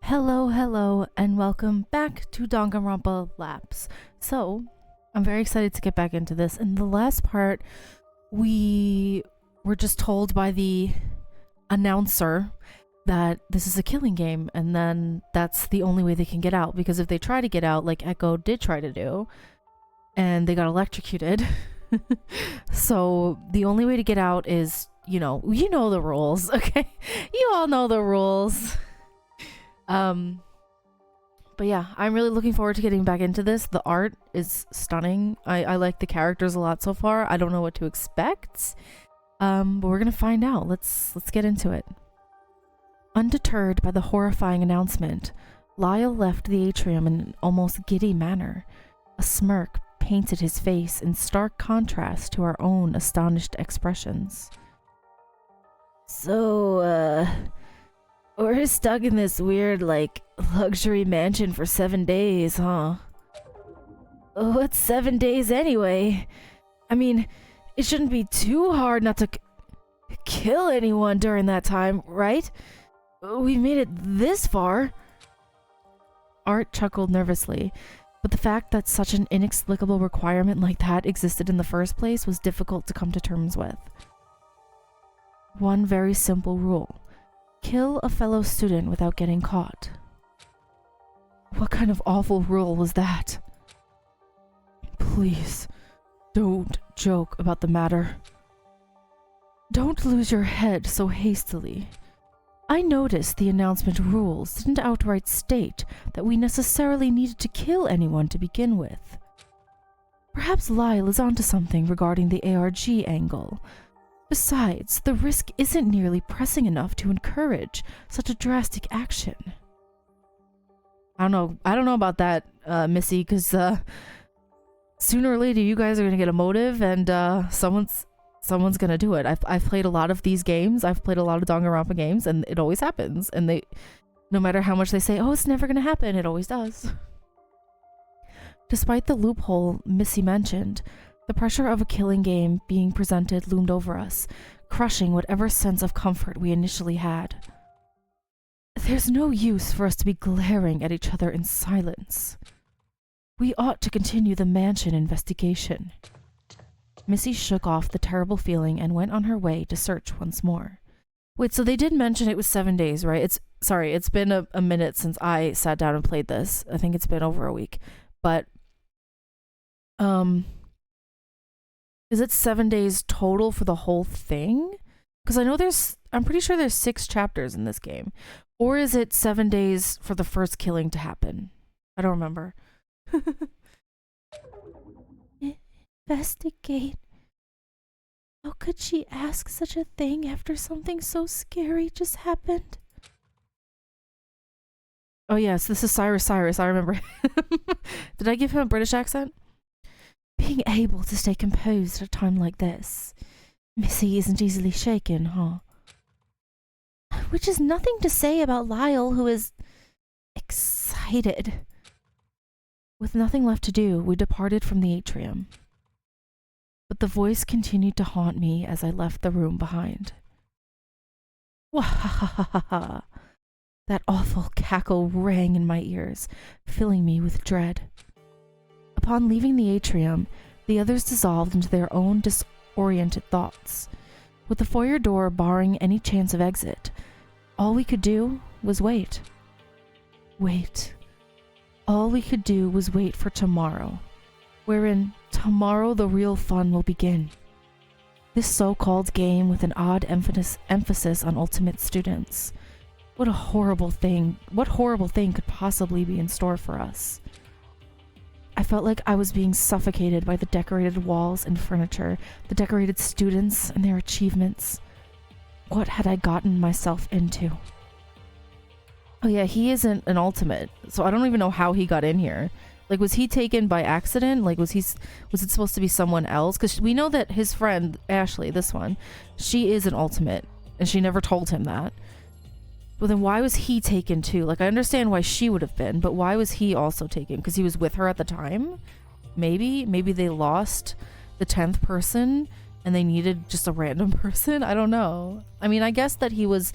Hello, and welcome back to Danganronpa Lapse. So, I'm very excited to get back into this. In the last part, we were just told by the announcer that this is a killing game, and then that's the only way they can get out, because if they try to get out, like Echo did try to do, and they got electrocuted, so the only way to get out is, you know the rules, okay? You all know the rules. But yeah, I'm really looking forward to getting back into this. The art is stunning. I like the characters a lot so far. I don't know what to expect. But we're gonna find out. Let's get into it. Undeterred by the horrifying announcement, Lyle left the atrium in an almost giddy manner. A smirk painted his face in stark contrast to our own astonished expressions. So, we're stuck in this weird, luxury mansion for 7 days, huh? What's 7 days anyway? I mean, it shouldn't be too hard not to kill anyone during that time, right? We made it this far. Art chuckled nervously, but the fact that such an inexplicable requirement like that existed in the first place was difficult to come to terms with. One very simple rule. Kill a fellow student without getting caught. What kind of awful rule was that? Please, don't joke about the matter. Don't lose your head so hastily. I noticed the announcement rules didn't outright state that we necessarily needed to kill anyone to begin with. Perhaps Lyle is onto something regarding the ARG angle. Besides, the risk isn't nearly pressing enough to encourage such a drastic action. I don't know about that, Missy, because sooner or later you guys are gonna get a motive, and someone's gonna do it. I've played a lot of these games. I've played a lot of Danganronpa games, and it always happens. And no matter how much they say, "Oh, it's never gonna happen," it always does. Despite the loophole Missy mentioned, the pressure of a killing game being presented loomed over us, crushing whatever sense of comfort we initially had. There's no use for us to be glaring at each other in silence. We ought to continue the mansion investigation. Missy shook off the terrible feeling and went on her way to search once more. Wait, so they did mention it was 7 days, right? It's been a minute since I sat down and played this. I think it's been over a week. But, is it 7 days total for the whole thing? Because I know I'm pretty sure there's 6 chapters in this game. Or is it 7 days for the first killing to happen? I don't remember. Investigate. How could she ask such a thing after something so scary just happened? Oh yes, this is Cyrus. I remember him. Did I give him a British accent? Being able to stay composed at a time like this. Missy isn't easily shaken, huh? Which is nothing to say about Lyle, who is excited. With nothing left to do, we departed from the atrium. But the voice continued to haunt me as I left the room behind. Wahahaha! That awful cackle rang in my ears, filling me with dread. Upon leaving the atrium, the others dissolved into their own disoriented thoughts. With the foyer door barring any chance of exit, all we could do was wait. Wait. All we could do was wait for tomorrow, wherein tomorrow the real fun will begin. This so-called game with an odd emphasis on ultimate students. What horrible thing could possibly be in store for us? I felt like I was being suffocated by the decorated walls and furniture, the decorated students and their achievements. What had I gotten myself into? Oh yeah, he isn't an ultimate, so I don't even know how he got in here. Like, was he taken by accident? Like, was it supposed to be someone else? Because we know that his friend, Ashley, this one, she is an ultimate, and she never told him that. Well, then why was he taken too? Like, I understand why she would have been, but why was he also taken? Because he was with her at the time? Maybe they lost the 10th person and they needed just a random person? I don't know. I mean, I guess that he's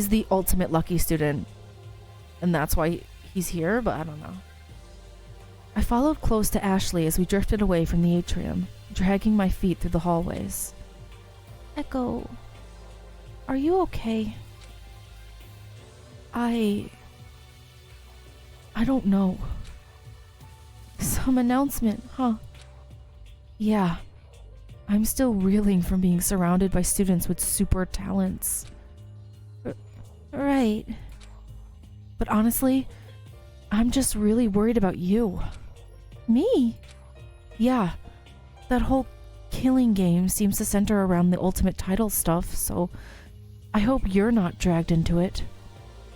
the ultimate lucky student. and that's why he's here, but I don't know. I followed close to Ashley as we drifted away from the atrium, dragging my feet through the hallways. Echo, are you okay? I don't know. Some announcement, huh? Yeah. I'm still reeling from being surrounded by students with super talents. Right. But honestly, I'm just really worried about you. Me? Yeah. That whole killing game seems to center around the ultimate title stuff, so I hope you're not dragged into it.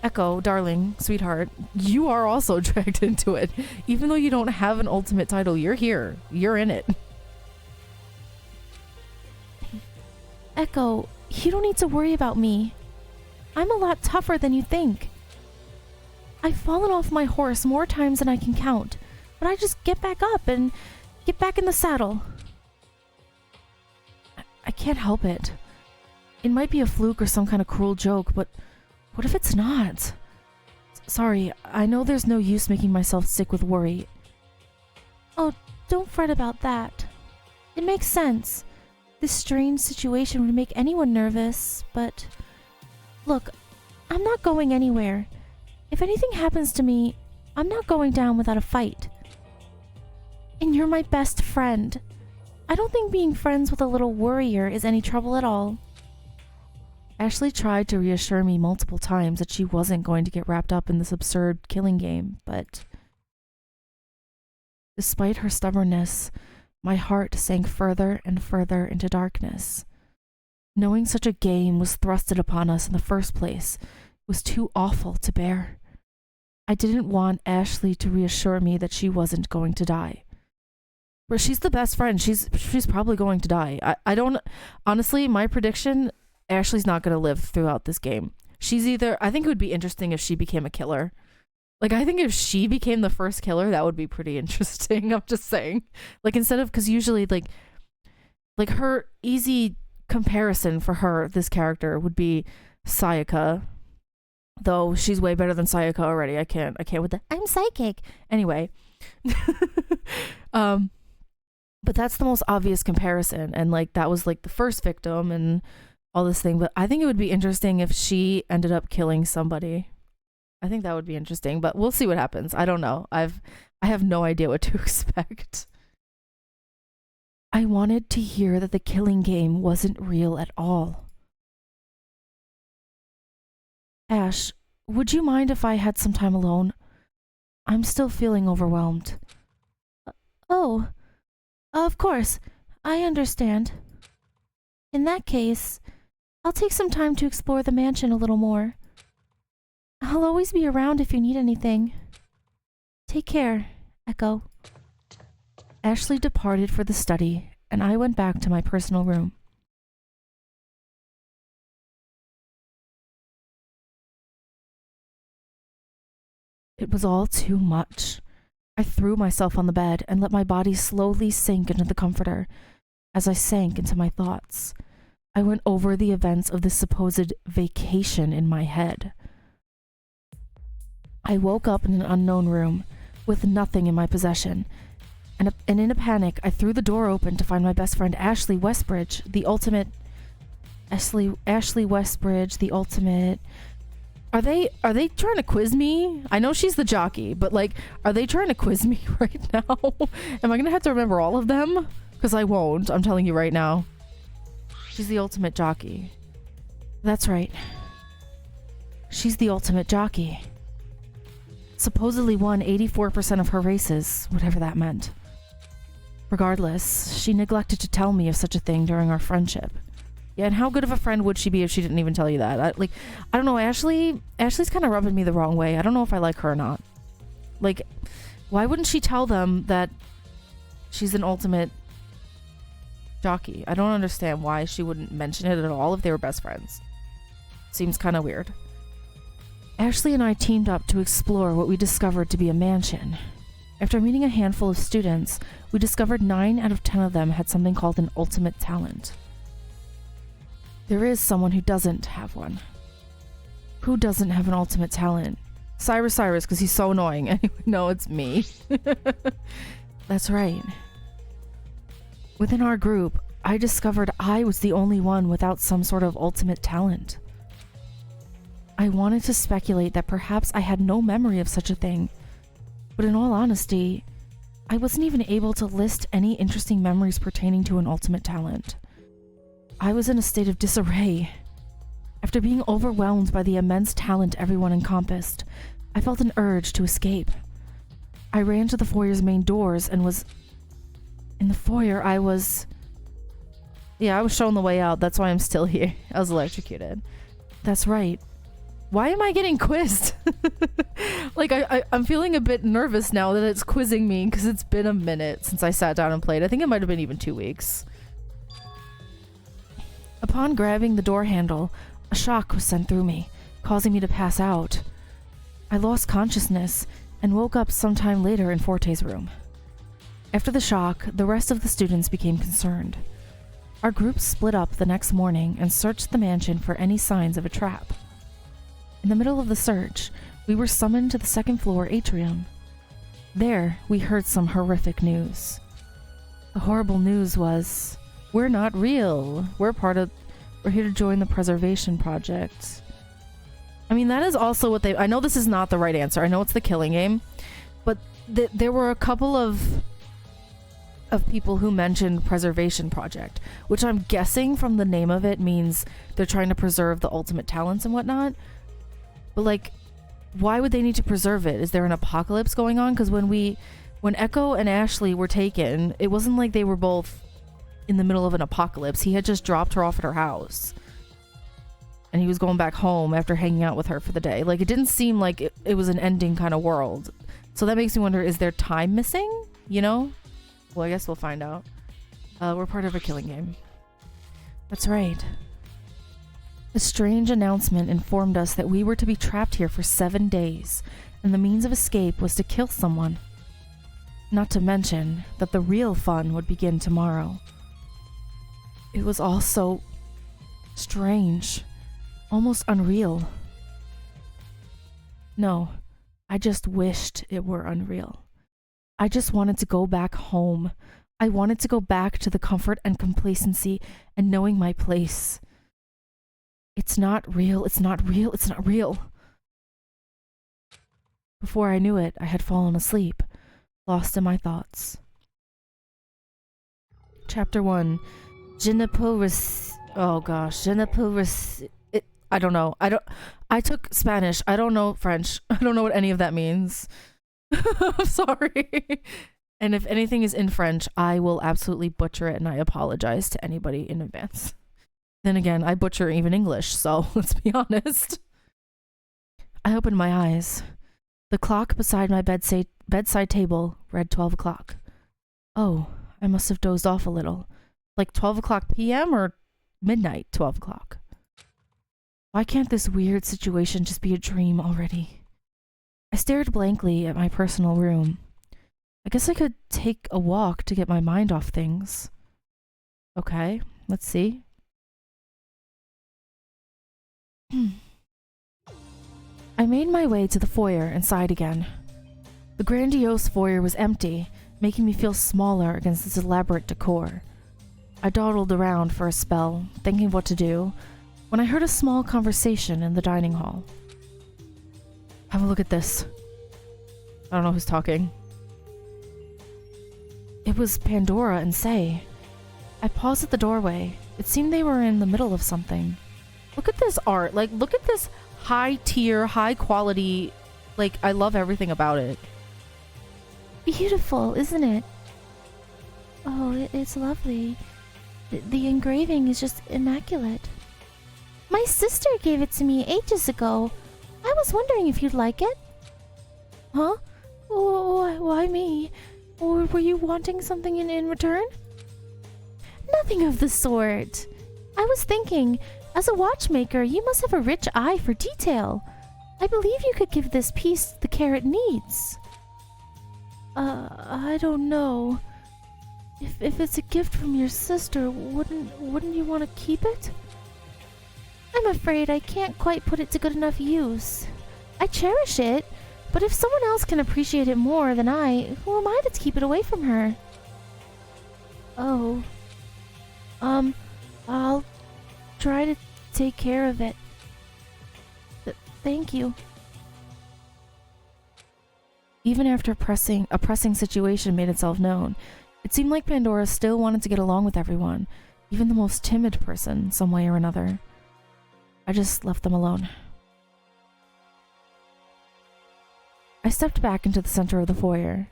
Echo, darling, sweetheart, you are also dragged into it. Even though you don't have an ultimate title, you're here. You're in it. Echo, you don't need to worry about me. I'm a lot tougher than you think. I've fallen off my horse more times than I can count, but I just get back up and get back in the saddle. I can't help it. It might be a fluke or some kind of cruel joke, but what if it's not? Sorry, I know there's no use making myself sick with worry. Oh, don't fret about that. It makes sense. This strange situation would make anyone nervous, but... Look, I'm not going anywhere. If anything happens to me, I'm not going down without a fight. And you're my best friend. I don't think being friends with a little worrier is any trouble at all. Ashley tried to reassure me multiple times that she wasn't going to get wrapped up in this absurd killing game, but... Despite her stubbornness, my heart sank further and further into darkness. Knowing such a game was thrusted upon us in the first place was too awful to bear. I didn't want Ashley to reassure me that she wasn't going to die. But she's the best friend. She's probably going to die. I don't... Honestly, my prediction, Ashley's not going to live throughout this game. She's either... I think it would be interesting if she became a killer. Like, I think if she became the first killer, that would be pretty interesting. I'm just saying. Like, instead of... Because usually, like her easy comparison for her, this character, would be Sayaka. Though she's way better than Sayaka already. I can't with that. I'm psychic. Anyway. But that's the most obvious comparison. And, like, that was, like, the first victim and all this thing. But I think it would be interesting if she ended up killing somebody. I think that would be interesting, but we'll see what happens. I don't know. I have no idea what to expect. I wanted to hear that the killing game wasn't real at all. Ash, would you mind if I had some time alone? I'm still feeling overwhelmed. Oh, of course. I understand. In that case, I'll take some time to explore the mansion a little more. I'll always be around if you need anything. Take care, Echo. Ashley departed for the study, and I went back to my personal room. It was all too much. I threw myself on the bed and let my body slowly sink into the comforter. As I sank into my thoughts, I went over the events of this supposed vacation in my head. I woke up in an unknown room, with nothing in my possession, and in a panic, I threw the door open to find my best friend Ashley Westbridge, the ultimate... Ashley Westbridge, the ultimate... Are they trying to quiz me? I know she's the jockey, but, like, are they trying to quiz me right now? Am I gonna have to remember all of them? Because I won't, I'm telling you right now. She's the ultimate jockey. That's right. She's the ultimate jockey. Supposedly won 84% of her races, whatever that meant. Regardless, she neglected to tell me of such a thing during our friendship. Yeah, and how good of a friend would she be if she didn't even tell you that? I don't know, Ashley's kind of rubbing me the wrong way. I don't know if I like her or not. Like, why wouldn't she tell them that she's an ultimate jockey? I don't understand why she wouldn't mention it at all if they were best friends. Seems kind of weird. Ashley and I teamed up to explore what we discovered to be a mansion. After meeting a handful of students, we discovered 9 out of 10 of them had something called an ultimate talent. There is someone who doesn't have one. Who doesn't have an ultimate talent? Cyrus, because he's so annoying. Anyway, no, it's me. That's right. Within our group, I discovered I was the only one without some sort of ultimate talent. I wanted to speculate that perhaps I had no memory of such a thing, but in all honesty, I wasn't even able to list any interesting memories pertaining to an ultimate talent. I was in a state of disarray. After being overwhelmed by the immense talent everyone encompassed, I felt an urge to escape. I ran to the foyer's main doors and was... In the foyer, I was shown the way out. That's why I'm still here. I was electrocuted. That's right. Why am I getting quizzed? Like, I'm feeling a bit nervous now that it's quizzing me because it's been a minute since I sat down and played. I think it might have been even 2 weeks. Upon grabbing the door handle, a shock was sent through me, causing me to pass out. I lost consciousness and woke up sometime later in Forte's room. After the shock, the rest of the students became concerned. Our group split up the next morning and searched the mansion for any signs of a trap. In the middle of the search, we were summoned to the second-floor atrium. There, we heard some horrific news. The horrible news was, we're not real. We're here to join the preservation project. I mean, that is also what I know this is not the right answer. I know it's the killing game, but there were a couple of people who mentioned preservation project, which I'm guessing from the name of it means they're trying to preserve the ultimate talents and whatnot. But like, why would they need to preserve it? Is there an apocalypse going on? Because when Echo and Ashley were taken, it wasn't like they were both in the middle of an apocalypse. He had just dropped her off at her house. And he was going back home after hanging out with her for the day. Like, it didn't seem like it was an ending kind of world. So that makes me wonder, is there time missing? You know? Well, I guess we'll find out. We're part of a killing game. That's right. A strange announcement informed us that we were to be trapped here for 7 days, and the means of escape was to kill someone. Not to mention that the real fun would begin tomorrow. It was all so strange, almost unreal. No, I just wished it were unreal. I just wanted to go back home. I wanted to go back to the comfort and complacency and knowing my place. It's not real, it's not real, it's not real. Before I knew it, I had fallen asleep, lost in my thoughts. Chapter 1. Je ne peux oh gosh, je ne peux I don't know. I took Spanish. I don't know French. I don't know what any of that means. I'm sorry. And if anything is in French, I will absolutely butcher it, and I apologize to anybody in advance. Then again, I butcher even English, so let's be honest. I opened my eyes. The clock beside my bedside table read 12 o'clock. Oh, I must have dozed off a little. Like 12 o'clock p.m. or midnight 12 o'clock. Why can't this weird situation just be a dream already? I stared blankly at my personal room. I guess I could take a walk to get my mind off things. Okay, let's see. I made my way to the foyer and sighed again. The grandiose foyer was empty, making me feel smaller against its elaborate decor. I dawdled around for a spell, thinking what to do, when I heard a small conversation in the dining hall. Have a look at this. I don't know who's talking. It was Pandora and Say. I paused at the doorway. It seemed they were in the middle of something. Look at this art. Like, look at this high tier, high quality. Like, I love everything about it. Beautiful, isn't it? Oh, it's lovely. The engraving is just immaculate. My sister gave it to me ages ago. I was wondering if you'd like it. Huh? Why me? Or were you wanting something in return? Nothing of the sort. I was thinking, as a watchmaker, you must have a rich eye for detail. I believe you could give this piece the care it needs. I don't know. If it's a gift from your sister, wouldn't you want to keep it? I'm afraid I can't quite put it to good enough use. I cherish it, but if someone else can appreciate it more than I, who am I to keep it away from her? Oh. I'll try to take care of it. Thank you. Even after a pressing situation made itself known, it seemed like Pandora still wanted to get along with everyone, even the most timid person, some way or another. I just left them alone. I stepped back into the center of the foyer.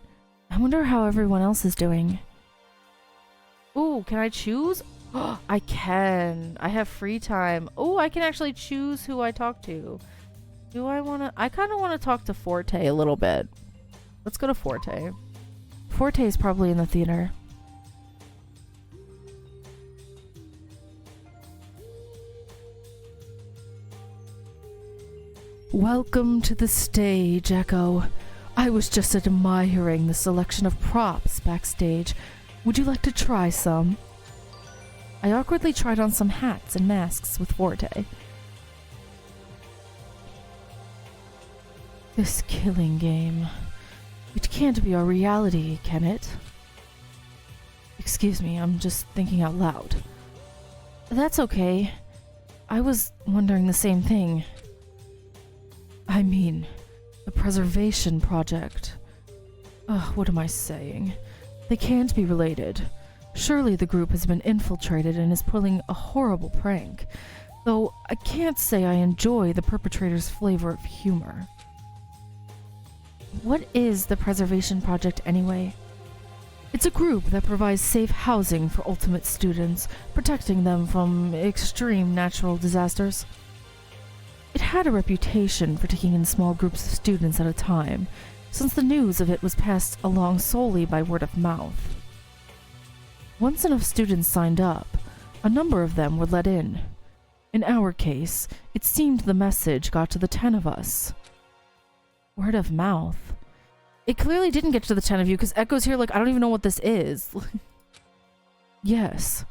I wonder how everyone else is doing. Ooh, can I choose? I can. I have free time. Oh, I can actually choose who I talk to. I kind of want to talk to Forte a little bit. Let's go to Forte. Forte is probably in the theater. Welcome to the stage, Echo. I was just admiring the selection of props backstage. Would you like to try some? I awkwardly tried on some hats and masks with Forte. This killing game. It can't be our reality, can it? Excuse me, I'm just thinking out loud. That's okay. I was wondering the same thing. I mean, the preservation project. What am I saying? They can't be related. Surely the group has been infiltrated and is pulling a horrible prank, though I can't say I enjoy the perpetrator's flavor of humor. What is the Preservation Project anyway? It's a group that provides safe housing for ultimate students, protecting them from extreme natural disasters. It had a reputation for taking in small groups of students at a time, since the news of it was passed along solely by word of mouth. Once enough students signed up, a number of them were let in. In our case, it seemed the message got to the 10 of us. Word of mouth? It clearly didn't get to the 10 of you, because Echo's here like, I don't even know what this is. Yes.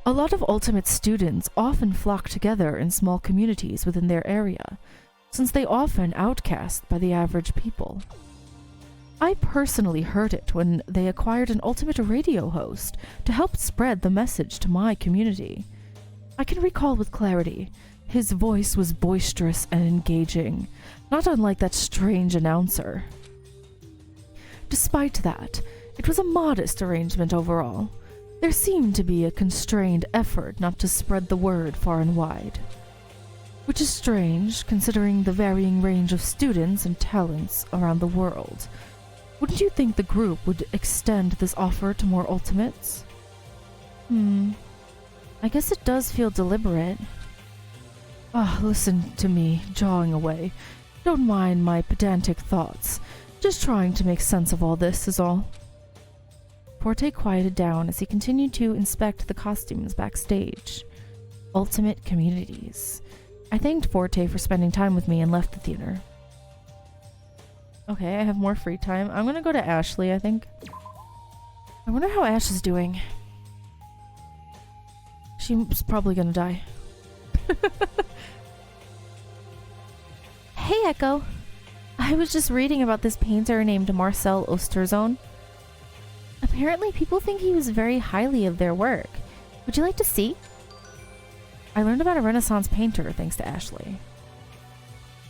A lot of ultimate students often flock together in small communities within their area, since they often outcast by the average people. I personally heard it when they acquired an ultimate radio host to help spread the message to my community. I can recall with clarity. His voice was boisterous and engaging, not unlike that strange announcer. Despite that, it was a modest arrangement overall. There seemed to be a constrained effort not to spread the word far and wide. Which is strange, considering the varying range of students and talents around the world. Wouldn't you think the group would extend this offer to more ultimates? I guess it does feel deliberate. Listen to me, jawing away. Don't mind my pedantic thoughts. Just trying to make sense of all this is all. Forte quieted down as he continued to inspect the costumes backstage. Ultimate communities. I thanked Forte for spending time with me and left the theater. Okay, I have more free time. I'm gonna go to Ashley, I think. I wonder how Ash is doing. She's probably gonna die. Hey, Echo. I was just reading about this painter named Marcel Osterzone. Apparently, people think he was very highly of their work. Would you like to see? I learned about a Renaissance painter thanks to Ashley.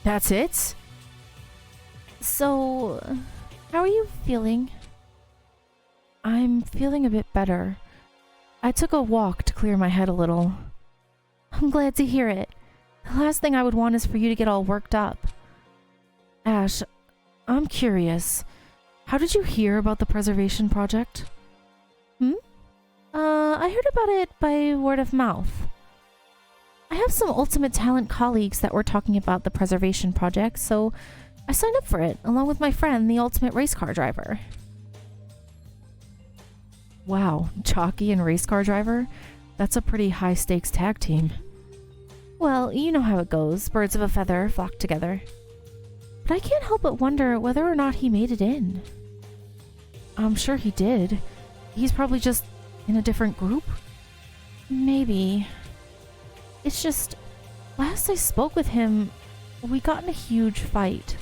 That's it? So, how are you feeling? I'm feeling a bit better. I took a walk to clear my head a little. I'm glad to hear it. The last thing I would want is for you to get all worked up. Ash, I'm curious. How did you hear about the Preservation Project? I heard about it by word of mouth. I have some Ultimate Talent colleagues that were talking about the Preservation Project, so I signed up for it, along with my friend, the Ultimate Race Car Driver. Wow, jockey and race car driver? That's a pretty high-stakes tag team. Well, you know how it goes. Birds of a feather flock together. But I can't help but wonder whether or not he made it in. I'm sure he did. He's probably just in a different group? Maybe. It's just, last I spoke with him, we got in a huge fight.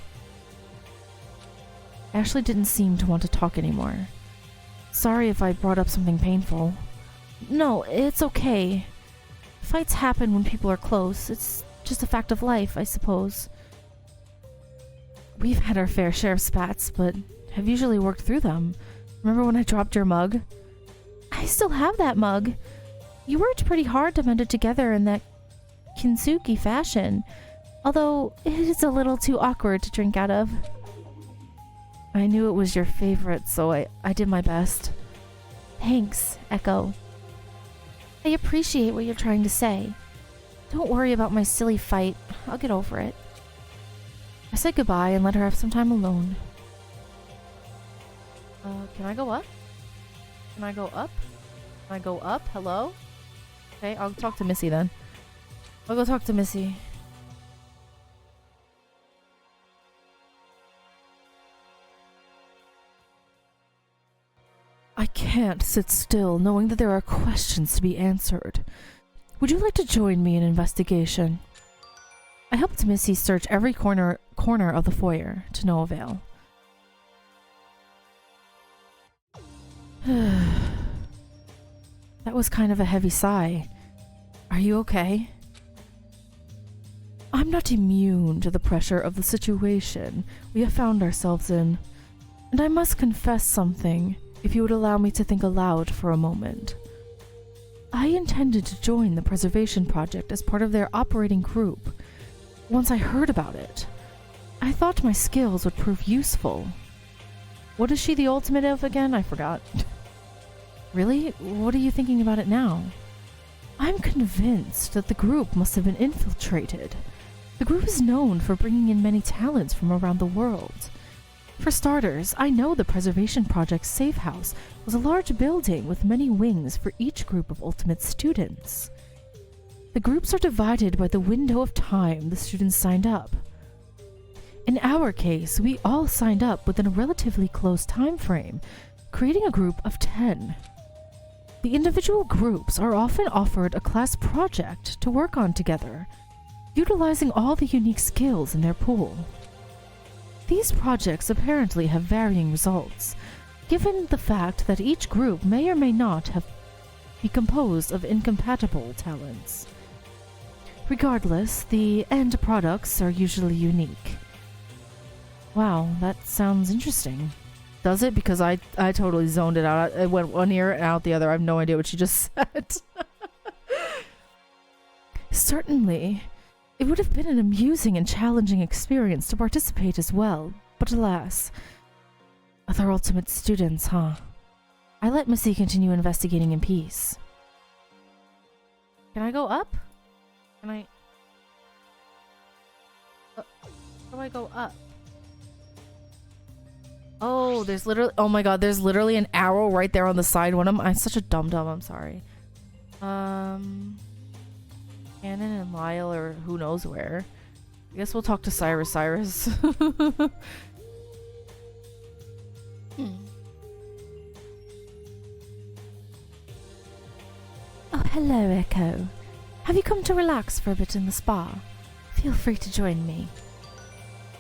Ashley didn't seem to want to talk anymore. Sorry if I brought up something painful. No, it's okay. Fights happen when people are close. It's just a fact of life, I suppose. We've had our fair share of spats, but have usually worked through them. Remember when I dropped your mug? I still have that mug. You worked pretty hard to mend it together in that kintsugi fashion, although it is a little too awkward to drink out of. I knew it was your favorite, so I did my best. Thanks, Echo. I appreciate what you're trying to say. Don't worry about my silly fight. I'll get over it. I said goodbye and let her have some time alone. Can I go up? Can I go up? Can I go up? Hello? Okay, I'll talk to Missy then. I'll go talk to Missy. I can't sit still knowing that there are questions to be answered. Would you like to join me in investigation? I helped Missy search every corner of the foyer, to no avail. That was kind of a heavy sigh. Are you okay? I'm not immune to the pressure of the situation we have found ourselves in, and I must confess something, if you would allow me to think aloud for a moment. I intended to join the preservation project as part of their operating group. Once I heard about it, I thought my skills would prove useful. What is she the ultimate of again? I forgot. Really? What are you thinking about it now? I'm convinced that the group must have been infiltrated. The group is known for bringing in many talents from around the world. For starters, I know the Preservation Project's safe house was a large building with many wings for each group of ultimate students. The groups are divided by the window of time the students signed up. In our case, we all signed up within a relatively close time frame, creating a group of 10. The individual groups are often offered a class project to work on together, utilizing all the unique skills in their pool. These projects apparently have varying results, given the fact that each group may or may not be composed of incompatible talents. Regardless, the end products are usually unique. Wow, that sounds interesting. Does it? Because I totally zoned it out. It went one ear and out the other. I have no idea what she just said. Certainly, it would have been an amusing and challenging experience to participate as well, but alas. Other ultimate students, huh? I let Missy continue investigating in peace. Can I go up? Can I... how do I go up? Oh, there's literally... Oh my god, there's literally an arrow right there on the side. I'm such a dum-dum, I'm sorry. Canon and Lyle, or who knows where. I guess we'll talk to Cyrus. Oh, hello, Echo. Have you come to relax for a bit in the spa? Feel free to join me.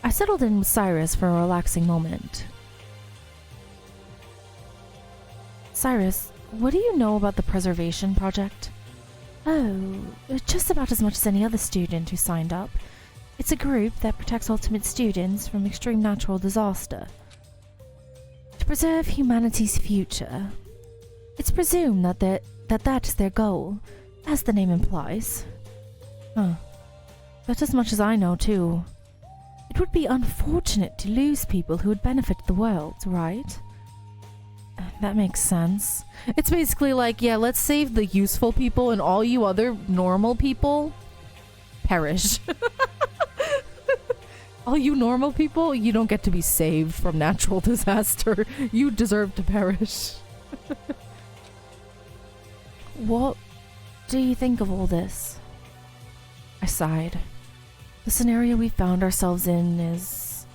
I settled in with Cyrus for a relaxing moment. Cyrus, what do you know about the Preservation Project? Oh, just about as much as any other student who signed up. It's a group that protects ultimate students from extreme natural disaster. To preserve humanity's future. It's presumed that is their goal, as the name implies. Huh. That's as much as I know, too. It would be unfortunate to lose people who would benefit the world, right? That makes sense. It's basically like, yeah, let's save the useful people and all you other normal people perish. All you normal people, you don't get to be saved from natural disaster. You deserve to perish. What do you think of all this? I sighed. The scenario we found ourselves in is...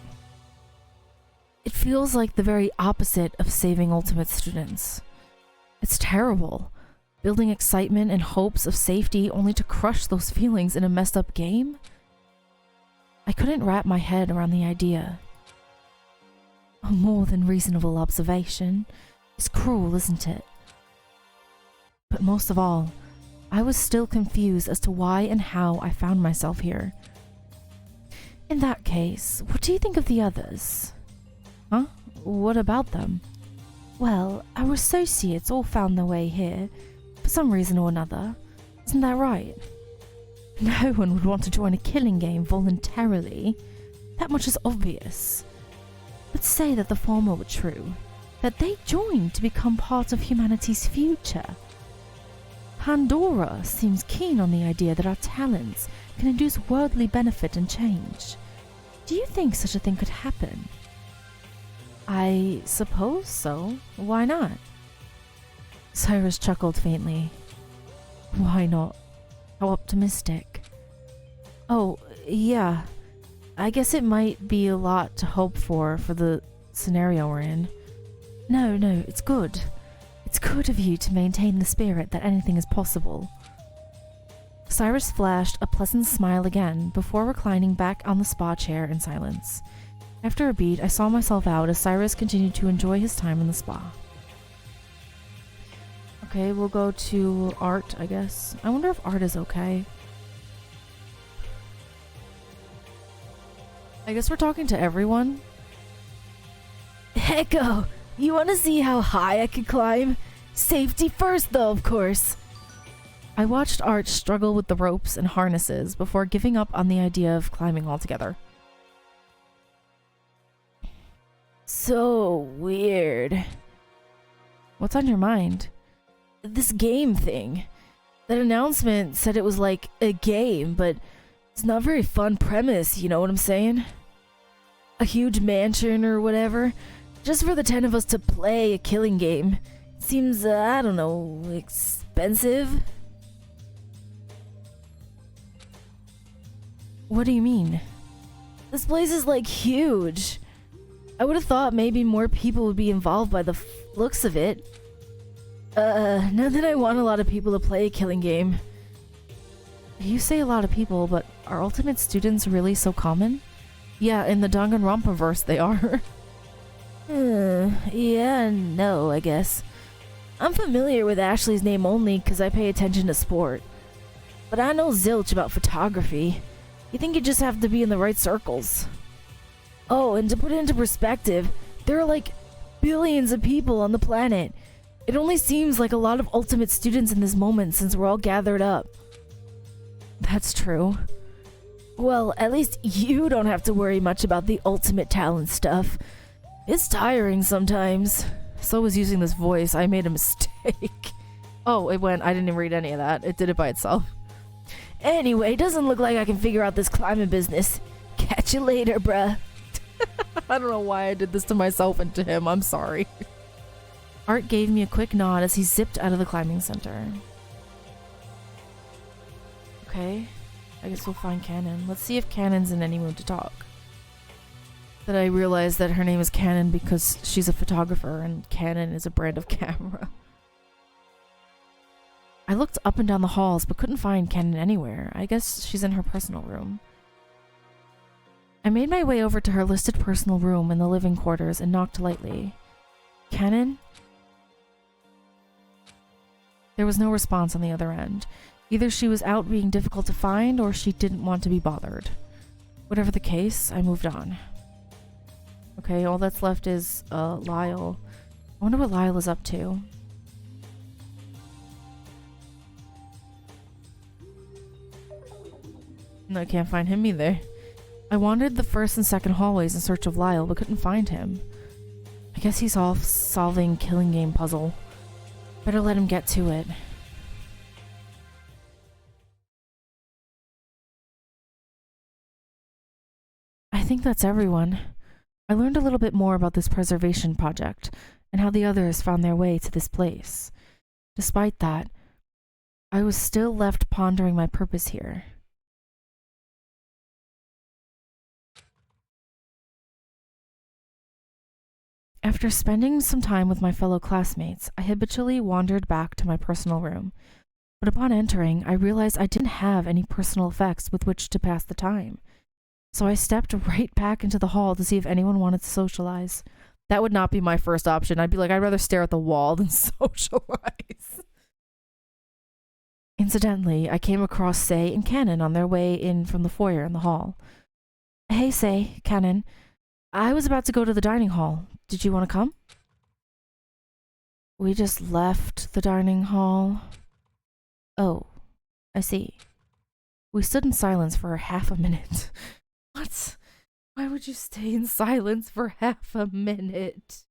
It feels like the very opposite of saving ultimate students. It's terrible. Building excitement and hopes of safety only to crush those feelings in a messed up game? I couldn't wrap my head around the idea. A more than reasonable observation. It's cruel, isn't it? But most of all, I was still confused as to why and how I found myself here. In that case, what do you think of the others? Huh? What about them? Well, our associates all found their way here, for some reason or another. Isn't that right? No one would want to join a killing game voluntarily. That much is obvious. But say that the former were true, that they joined to become part of humanity's future. Pandora seems keen on the idea that our talents can induce worldly benefit and change. Do you think such a thing could happen? I suppose so. Why not? Cyrus chuckled faintly. Why not? How optimistic. Oh, yeah. I guess it might be a lot to hope for the scenario we're in. No, it's good. It's good of you to maintain the spirit that anything is possible. Cyrus flashed a pleasant smile again before reclining back on the spa chair in silence. After a beat, I saw myself out as Cyrus continued to enjoy his time in the spa. Okay, we'll go to Art, I guess. I wonder if Art is okay. I guess we're talking to everyone. Hecko! You want to see how high I could climb? Safety first, though, of course. I watched Art struggle with the ropes and harnesses before giving up on the idea of climbing altogether. So weird. What's on your mind? This game thing. That announcement said it was like a game, but it's not a very fun premise, you know what I'm saying? A huge mansion or whatever, just for the 10 of us to play a killing game. Seems, I don't know, expensive? What do you mean? This place is like huge. I would have thought maybe more people would be involved by the looks of it. Not that I want a lot of people to play a killing game. You say a lot of people, but are ultimate students really so common? Yeah, in the Danganronpa verse they are. Yeah and no, I guess. I'm familiar with Ashley's name only because I pay attention to sport. But I know zilch about photography. You think you just have to be in the right circles. Oh, and to put it into perspective, there are like billions of people on the planet. It only seems like a lot of ultimate students in this moment since we're all gathered up. That's true. Well, at least you don't have to worry much about the ultimate talent stuff. It's tiring sometimes. So was using this voice, I made a mistake. Oh, it went, I didn't even read any of that. It did it by itself. Anyway, doesn't look like I can figure out this climbing business. Catch you later, bruh. I don't know why I did this to myself and to him, I'm sorry. Art gave me a quick nod as he zipped out of the climbing center. Okay, I guess we'll find Canon. Let's see if Canon's in any mood to talk. That I realized that her name is Canon because she's a photographer and Canon is a brand of camera. I looked up and down the halls but couldn't find Canon anywhere. I guess she's in her personal room. I made my way over to her listed personal room in the living quarters and knocked lightly. Canon? There was no response on the other end. Either she was out being difficult to find or she didn't want to be bothered. Whatever the case, I moved on. Okay, all that's left is Lyle. I wonder what Lyle is up to. No, I can't find him either. I wandered the first and second hallways in search of Lyle, but couldn't find him. I guess he's off solving killing game puzzle. Better let him get to it. I think that's everyone. I learned a little bit more about this preservation project and how the others found their way to this place. Despite that, I was still left pondering my purpose here. After spending some time with my fellow classmates, I habitually wandered back to my personal room. But upon entering, I realized I didn't have any personal effects with which to pass the time. So I stepped right back into the hall to see if anyone wanted to socialize. That would not be my first option. I'd be like, I'd rather stare at the wall than socialize. Incidentally, I came across Say and Canon on their way in from the foyer in the hall. Hey, Say, Canon. I was about to go to the dining hall. Did you want to come? We just left the dining hall. Oh, I see. We stood in silence for half a minute. What? Why would you stay in silence for half a minute?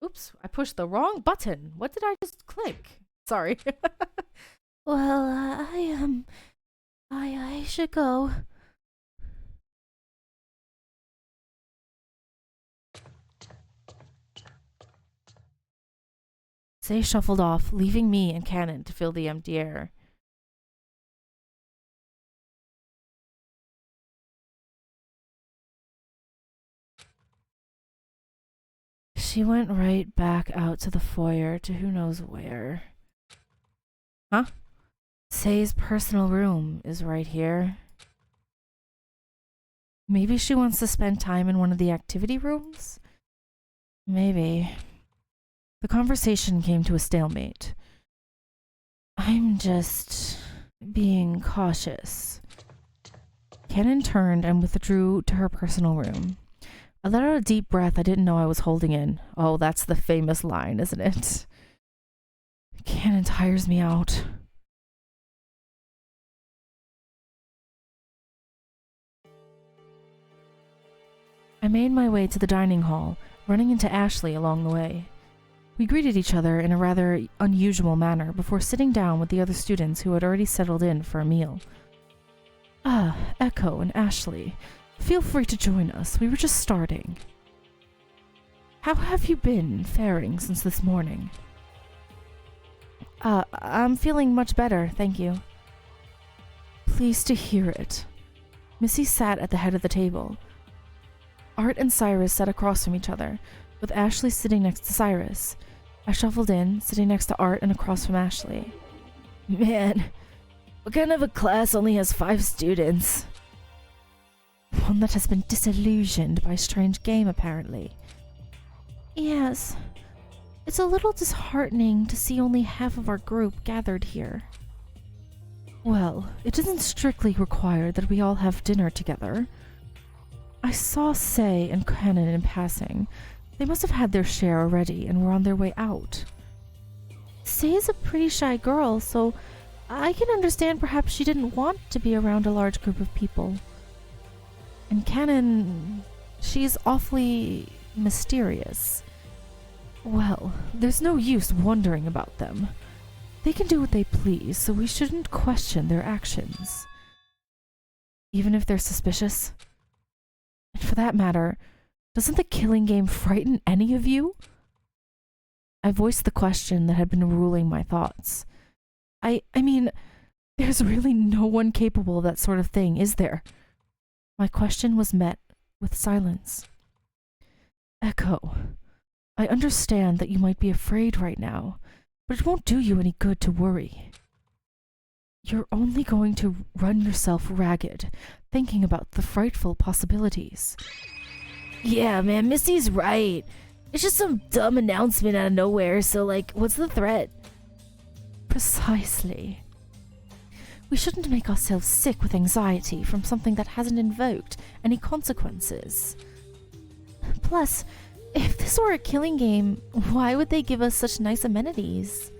Oops, I pushed the wrong button. What did I just click? Sorry. Well, I should go. Say shuffled off, leaving me and Canon to fill the empty air. She went right back out to the foyer to who knows where. Huh? Say's personal room is right here. Maybe she wants to spend time in one of the activity rooms? Maybe. The conversation came to a stalemate. I'm just being cautious. Canon turned and withdrew to her personal room. I let out a deep breath I didn't know I was holding in. Oh, that's the famous line, isn't it? Canon tires me out. I made my way to the dining hall, running into Ashley along the way. We greeted each other in a rather unusual manner before sitting down with the other students who had already settled in for a meal. Ah, Echo and Ashley. Feel free to join us. We were just starting. How have you been faring since this morning? I'm feeling much better, thank you. Pleased to hear it. Missy sat at the head of the table. Art and Cyrus sat across from each other, with Ashley sitting next to Cyrus. I shuffled in, sitting next to Art and across from Ashley. Man, what kind of a class only has 5 students? One that has been disillusioned by a strange game, apparently. Yes. It's a little disheartening to see only half of our group gathered here. Well, it isn't strictly required that we all have dinner together. I saw Say and Canon in passing. They must have had their share already and were on their way out. Say is a pretty shy girl, so I can understand perhaps she didn't want to be around a large group of people. And Canon, she's awfully mysterious. Well, there's no use wondering about them. They can do what they please, so we shouldn't question their actions. Even if they're suspicious. And for that matter, doesn't the killing game frighten any of you? I voiced the question that had been ruling my thoughts. I mean, there's really no one capable of that sort of thing, is there? My question was met with silence. Echo, I understand that you might be afraid right now, but it won't do you any good to worry. You're only going to run yourself ragged, thinking about the frightful possibilities. Yeah, man, Missy's right. It's just some dumb announcement out of nowhere, so, what's the threat? Precisely. We shouldn't make ourselves sick with anxiety from something that hasn't invoked any consequences. Plus, if this were a killing game, why would they give us such nice amenities?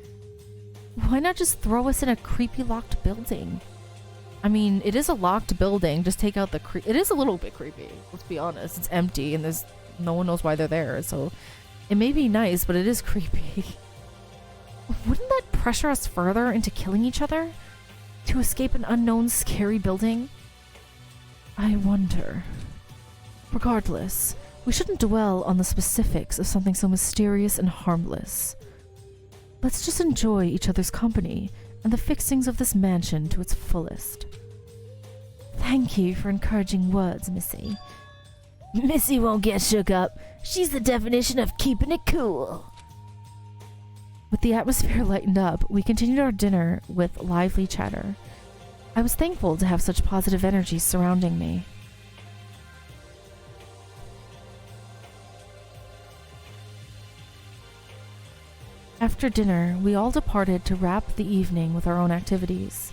Why not just throw us in a creepy locked building? I mean, it is a locked building. Just take out the it is a little bit creepy. Let's be honest. It's empty and there's no one knows why they're there. So it may be nice, but it is creepy. Wouldn't that pressure us further into killing each other? To escape an unknown, scary building? I wonder. Regardless, we shouldn't dwell on the specifics of something so mysterious and harmless. Let's just enjoy each other's company and the fixings of this mansion to its fullest. Thank you for encouraging words, Missy. Missy won't get shook up. She's the definition of keeping it cool. With the atmosphere lightened up, we continued our dinner with lively chatter. I was thankful to have such positive energy surrounding me. After dinner, we all departed to wrap the evening with our own activities.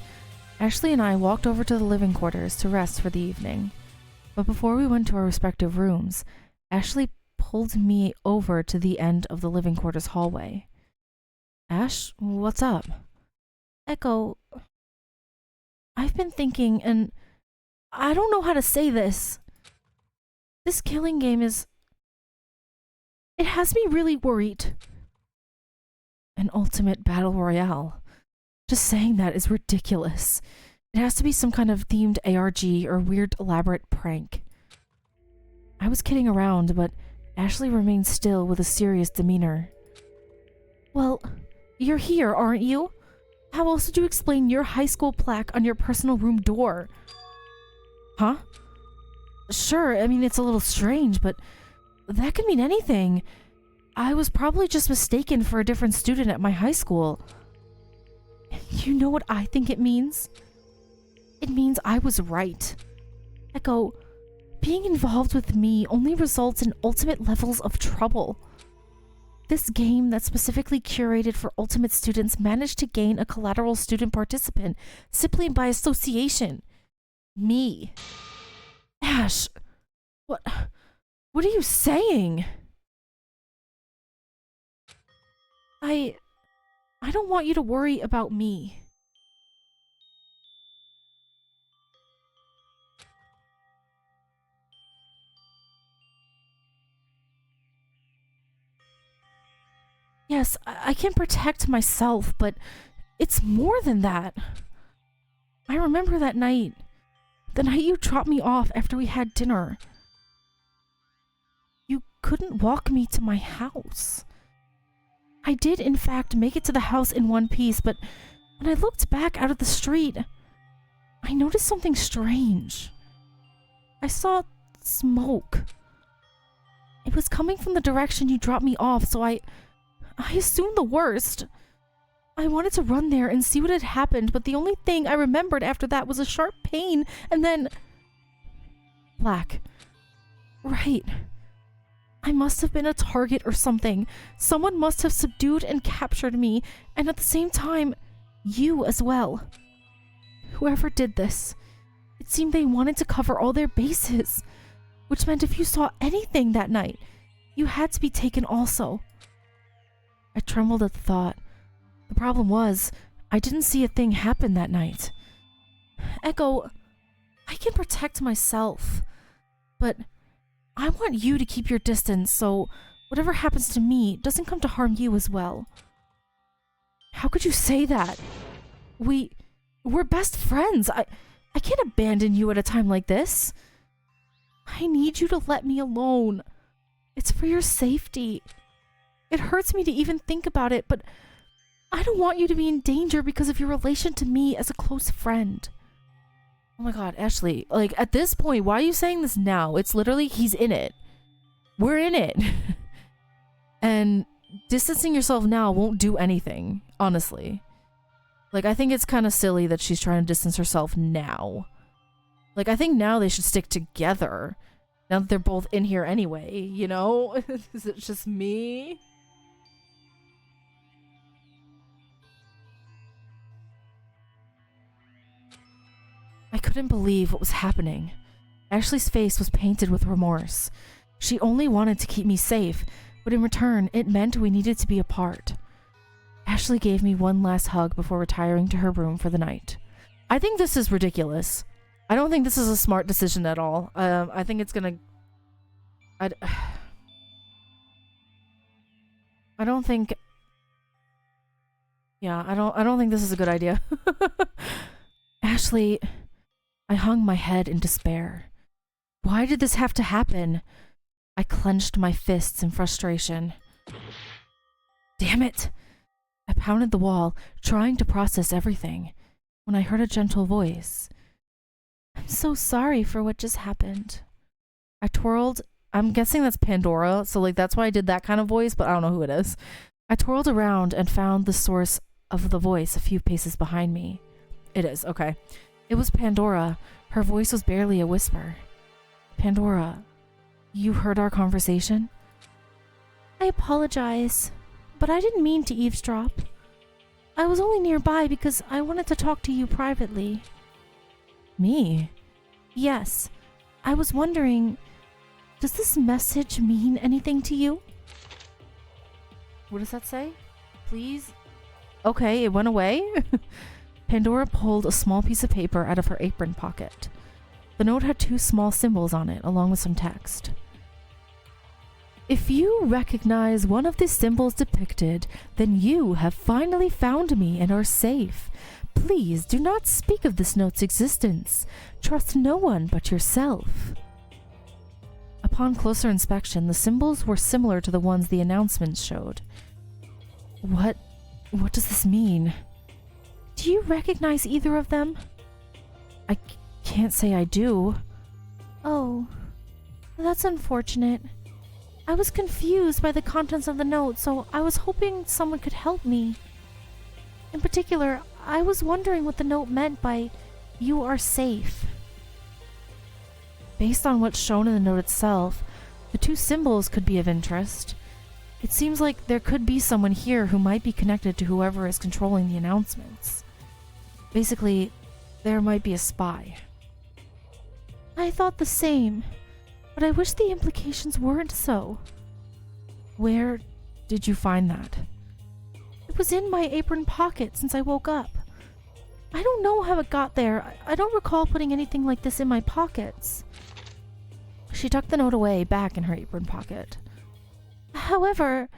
Ashley and I walked over to the living quarters to rest for the evening. But before we went to our respective rooms, Ashley pulled me over to the end of the living quarters hallway. Ash, what's up? Echo, I've been thinking, and I don't know how to say this. This killing game it has me really worried. An ultimate battle royale. Just saying that is ridiculous. It has to be some kind of themed ARG or weird elaborate prank. I was kidding around, but Ashley remained still with a serious demeanor. Well, you're here, aren't you? How else did you explain your high school plaque on your personal room door? Huh? Sure, I mean, it's a little strange, but that could mean anything. I was probably just mistaken for a different student at my high school. You know what I think it means? It means I was right. Echo, being involved with me only results in ultimate levels of trouble. This game that's specifically curated for ultimate students managed to gain a collateral student participant simply by association. Me. Ash, what are you saying? I don't want you to worry about me. Yes, I can protect myself, but it's more than that. I remember that night. The night you dropped me off after we had dinner. You couldn't walk me to my house. I did, in fact, make it to the house in one piece, but when I looked back out of the street, I noticed something strange. I saw smoke. It was coming from the direction you dropped me off, so I assumed the worst. I wanted to run there and see what had happened, but the only thing I remembered after that was a sharp pain, and then... Black. Right. I must have been a target or something. Someone must have subdued and captured me, and at the same time, you as well. Whoever did this, it seemed they wanted to cover all their bases, which meant if you saw anything that night, you had to be taken also. I trembled at the thought. The problem was, I didn't see a thing happen that night. Echo, I can protect myself, but I want you to keep your distance so whatever happens to me doesn't come to harm you as well. How could you say that? We're best friends. I can't abandon you at a time like this. I need you to let me alone. It's for your safety. It hurts me to even think about it, but I don't want you to be in danger because of your relation to me as a close friend. Oh my god, Ashley, like, at this point, why are you saying this now? It's literally, he's in it. We're in it. And distancing yourself now won't do anything, honestly. Like, I think it's kind of silly that she's trying to distance herself now. Like, I think now they should stick together. Now that they're both in here anyway, you know? Is it just me? I couldn't believe what was happening. Ashley's face was painted with remorse. She only wanted to keep me safe, but in return, it meant we needed to be apart. Ashley gave me one last hug before retiring to her room for the night. I think this is ridiculous. I don't think this is a smart decision at all. I think it's gonna... I don't think... Yeah, I don't think this is a good idea. Ashley... I hung my head in despair. Why did this have to happen? I clenched my fists in frustration. Damn it! I pounded the wall, trying to process everything, when I heard a gentle voice. I'm so sorry for what just happened. I twirled. I'm guessing that's Pandora, so like that's why I did that kind of voice, but I don't know who it is. I twirled around and found the source of the voice a few paces behind me. It is, okay. It was Pandora. Her voice was barely a whisper. Pandora, you heard our conversation? I apologize, but I didn't mean to eavesdrop. I was only nearby because I wanted to talk to you privately. Me? Yes. I was wondering, does this message mean anything to you? What does that say? Please? Okay, it went away. Pandora pulled a small piece of paper out of her apron pocket. The note had 2 small symbols on it, along with some text. If you recognize one of the symbols depicted, then you have finally found me and are safe. Please do not speak of this note's existence. Trust no one but yourself. Upon closer inspection, the symbols were similar to the ones the announcements showed. What does this mean? Do you recognize either of them? I can't say I do. Oh, that's unfortunate. I was confused by the contents of the note, so I was hoping someone could help me. In particular, I was wondering what the note meant by, "You are safe." Based on what's shown in the note itself, the 2 symbols could be of interest. It seems like there could be someone here who might be connected to whoever is controlling the announcements. Basically, there might be a spy. I thought the same, but I wish the implications weren't so. Where did you find that? It was in my apron pocket since I woke up. I don't know how it got there. I don't recall putting anything like this in my pockets. She tucked the note away back in her apron pocket. However,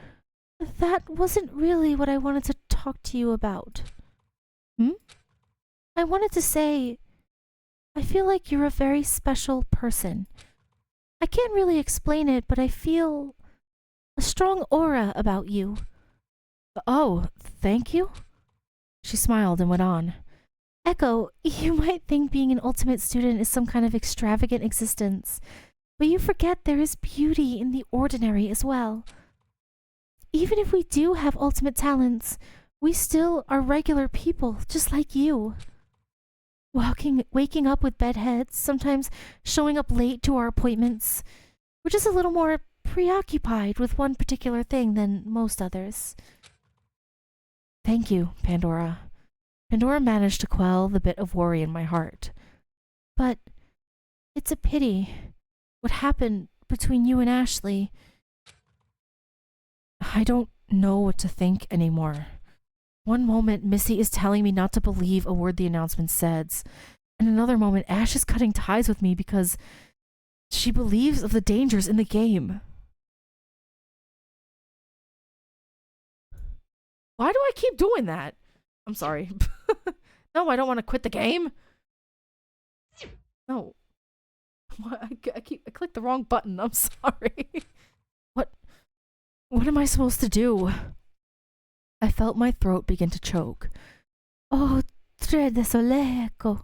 that wasn't really what I wanted to talk to you about. I wanted to say, I feel like you're a very special person. I can't really explain it, but I feel a strong aura about you. Oh, thank you? She smiled and went on. Echo, you might think being an ultimate student is some kind of extravagant existence, but you forget there is beauty in the ordinary as well. Even if we do have ultimate talents, we still are regular people, just like you. Waking up with bedheads, sometimes showing up late to our appointments. We're just a little more preoccupied with one particular thing than most others. Thank you, Pandora. Pandora managed to quell the bit of worry in my heart. But it's a pity what happened between you and Ashley. I don't know what to think anymore. One moment, Missy is telling me not to believe a word the announcement says. And another moment, Ash is cutting ties with me because she believes of the dangers in the game. Why do I keep doing that? I'm sorry. No, I don't want to quit the game. No. I clicked the wrong button. I'm sorry. What am I supposed to do? I felt my throat begin to choke. Oh, très désolé, Echo.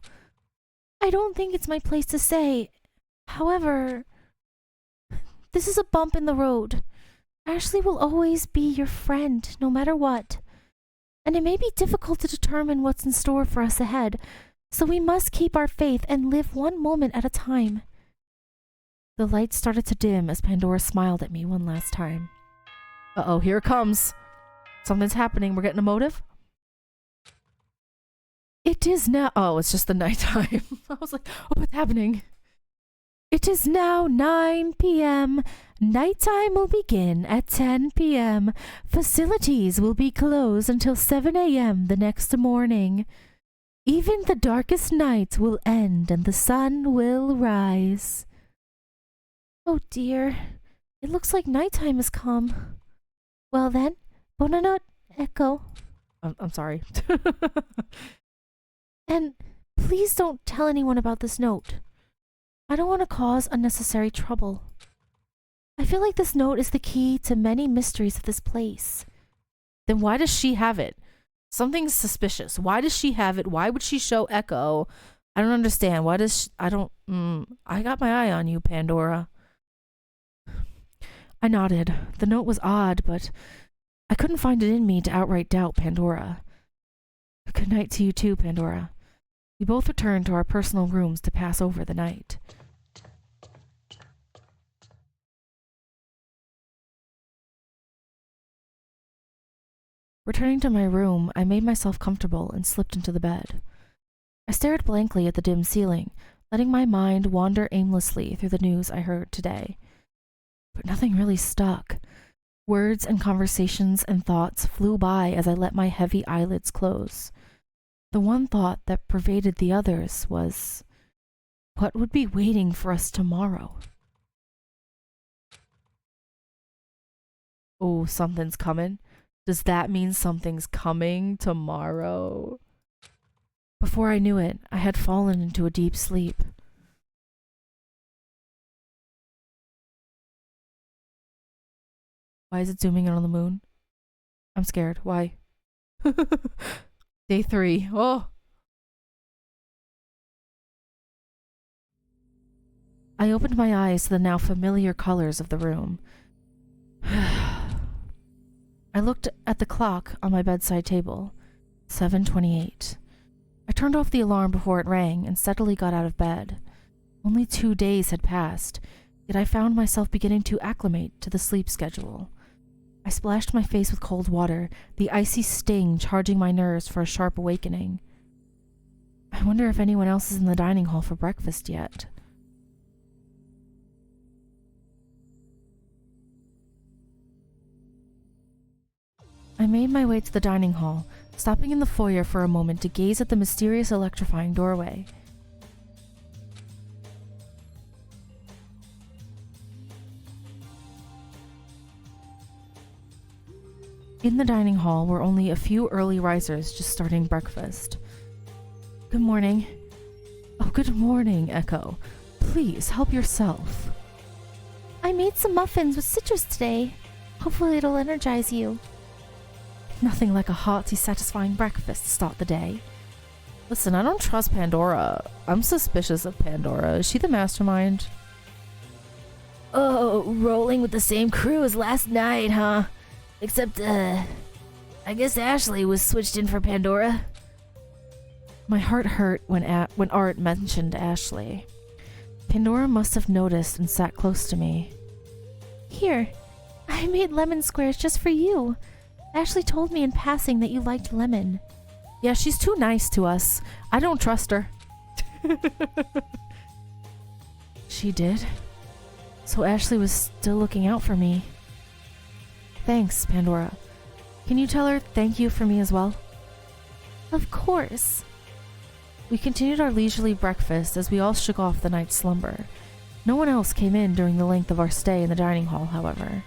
I don't think it's my place to say. However, this is a bump in the road. Ashley will always be your friend, no matter what. And it may be difficult to determine what's in store for us ahead, so we must keep our faith and live one moment at a time. The lights started to dim as Pandora smiled at me one last time. Uh-oh, here it comes. Something's happening. We're getting emotive. It is now... Oh, it's just the nighttime. I was like, oh, what's happening? It is now 9 p.m. Nighttime will begin at 10 p.m. Facilities will be closed until 7 a.m. the next morning. Even the darkest night will end and the sun will rise. Oh dear, it looks like nighttime has come. Well then, bonne nuit, Echo. I'm sorry. And please don't tell anyone about this note. I don't want to cause unnecessary trouble. I feel like this note is the key to many mysteries of this place. Then why does she have it? Something's suspicious. Why does she have it? Why would she show Echo? I don't understand. Why does she, I don't... I got my eye on you, Pandora. I nodded. The note was odd, but I couldn't find it in me to outright doubt Pandora. Good night to you too, Pandora. We both returned to our personal rooms to pass over the night. Returning to my room, I made myself comfortable and slipped into the bed. I stared blankly at the dim ceiling, letting my mind wander aimlessly through the news I heard today. But nothing really stuck. Words and conversations and thoughts flew by as I let my heavy eyelids close. The one thought that pervaded the others was, what would be waiting for us tomorrow? Oh, something's coming? Does that mean something's coming tomorrow? Before I knew it, I had fallen into a deep sleep. Why is it zooming in on the moon? I'm scared. Why? Day 3. Oh! I opened my eyes to the now familiar colors of the room. I looked at the clock on my bedside table. 7:28. I turned off the alarm before it rang and steadily got out of bed. Only 2 days had passed, yet I found myself beginning to acclimate to the sleep schedule. I splashed my face with cold water, the icy sting charging my nerves for a sharp awakening. I wonder if anyone else is in the dining hall for breakfast yet. I made my way to the dining hall, stopping in the foyer for a moment to gaze at the mysterious electrifying doorway. In the dining hall were only a few early risers just starting breakfast. Good morning. Oh, good morning, Echo. Please, help yourself. I made some muffins with citrus today. Hopefully it'll energize you. Nothing like a hearty, satisfying breakfast to start the day. Listen, I don't trust Pandora. I'm suspicious of Pandora. Is she the mastermind? Oh, rolling with the same crew as last night, huh? Except, I guess Ashley was switched in for Pandora. My heart hurt when Art mentioned Ashley. Pandora must have noticed and sat close to me. Here, I made lemon squares just for you. Ashley told me in passing that you liked lemon. Yeah, she's too nice to us. I don't trust her. She did? So Ashley was still looking out for me. Thanks, Pandora. Can you tell her thank you for me as well? Of course. We continued our leisurely breakfast as we all shook off the night's slumber. No one else came in during the length of our stay in the dining hall, however.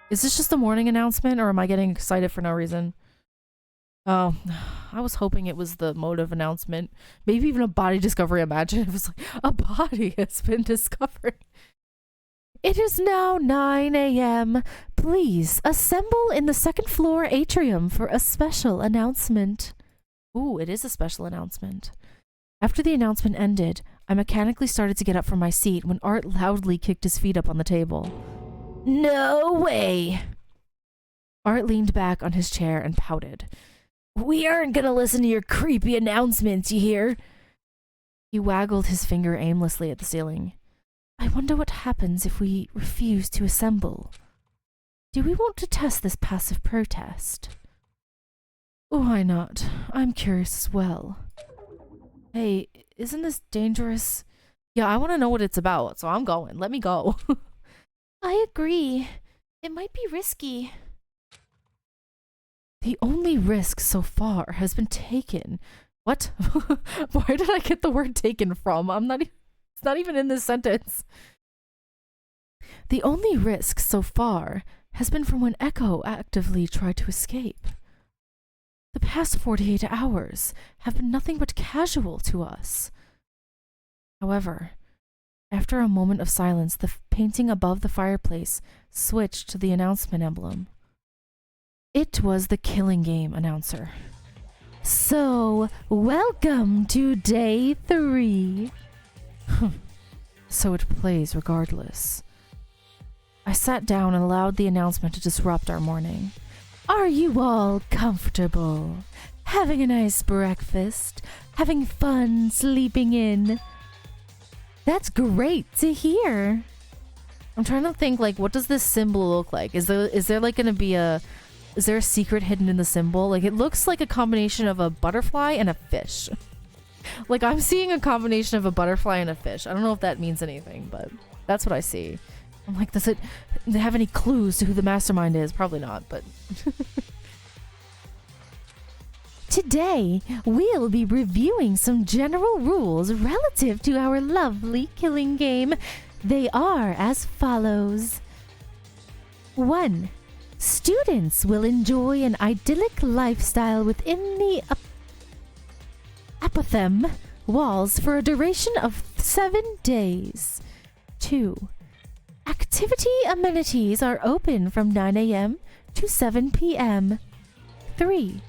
Is this just a morning announcement, or am I getting excited for no reason? Oh, I was hoping it was the motive announcement. Maybe even a body discovery. Imagine it was like, a body has been discovered. It is now 9 a.m. Please assemble in the second floor atrium for a special announcement. Ooh, it is a special announcement. After the announcement ended, I mechanically started to get up from my seat when Art loudly kicked his feet up on the table. No way! Art leaned back on his chair and pouted. We aren't gonna listen to your creepy announcements, you hear? He waggled his finger aimlessly at the ceiling. I wonder what happens if we refuse to assemble. Do we want to test this passive protest? Why not? I'm curious as well. Hey, isn't this dangerous? Yeah, I want to know what it's about, so I'm going. Let me go. I agree. It might be risky. The only risk so far has been taken. What? Where did I get the word taken from? It's not even in this sentence. The only risk so far has been from when Echo actively tried to escape. The past 48 hours have been nothing but casual to us. However, after a moment of silence, the painting above the fireplace switched to the announcement emblem. It was the Killing Game announcer. So, welcome to day 3. So it plays regardless. I sat down and allowed the announcement to disrupt our morning. Are you all comfortable? Having a nice breakfast? Having fun sleeping in? That's great to hear. I'm trying to think, like, what does this symbol look like? Is there like gonna be is there a secret hidden in the symbol? Like, it looks like a combination of a butterfly and a fish. Like, I'm seeing a combination of a butterfly and a fish. I don't know if that means anything, but that's what I see. I'm like, does it have any clues to who the mastermind is? Probably not, but... Today, we'll be reviewing some general rules relative to our lovely killing game. They are as follows. 1. Students will enjoy an idyllic lifestyle within the apothem walls for a duration of 7 days. 2. Activity amenities are open from 9 a.m. to 7 p.m. 3.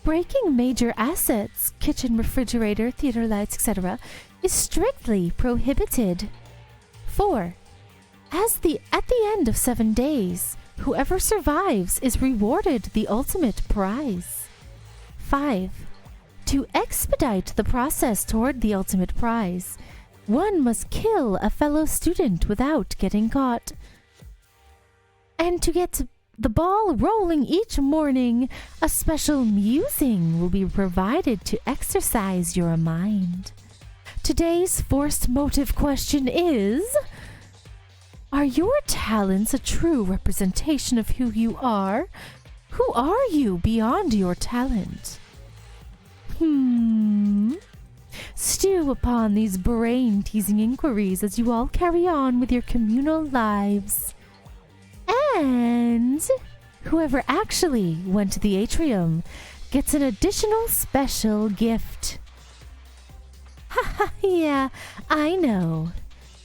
Breaking major assets, kitchen, refrigerator, theater lights, etc., is strictly prohibited. 4. At the end of 7 days, whoever survives is rewarded the ultimate prize. 5. To expedite the process toward the ultimate prize, one must kill a fellow student without getting caught. And to get the ball rolling each morning, a special musing will be provided to exercise your mind. Today's forced motive question is... Are your talents a true representation of who you are? Who are you beyond your talent? Stew upon these brain-teasing inquiries as you all carry on with your communal lives. And whoever actually went to the atrium gets an additional special gift. Haha, yeah, I know.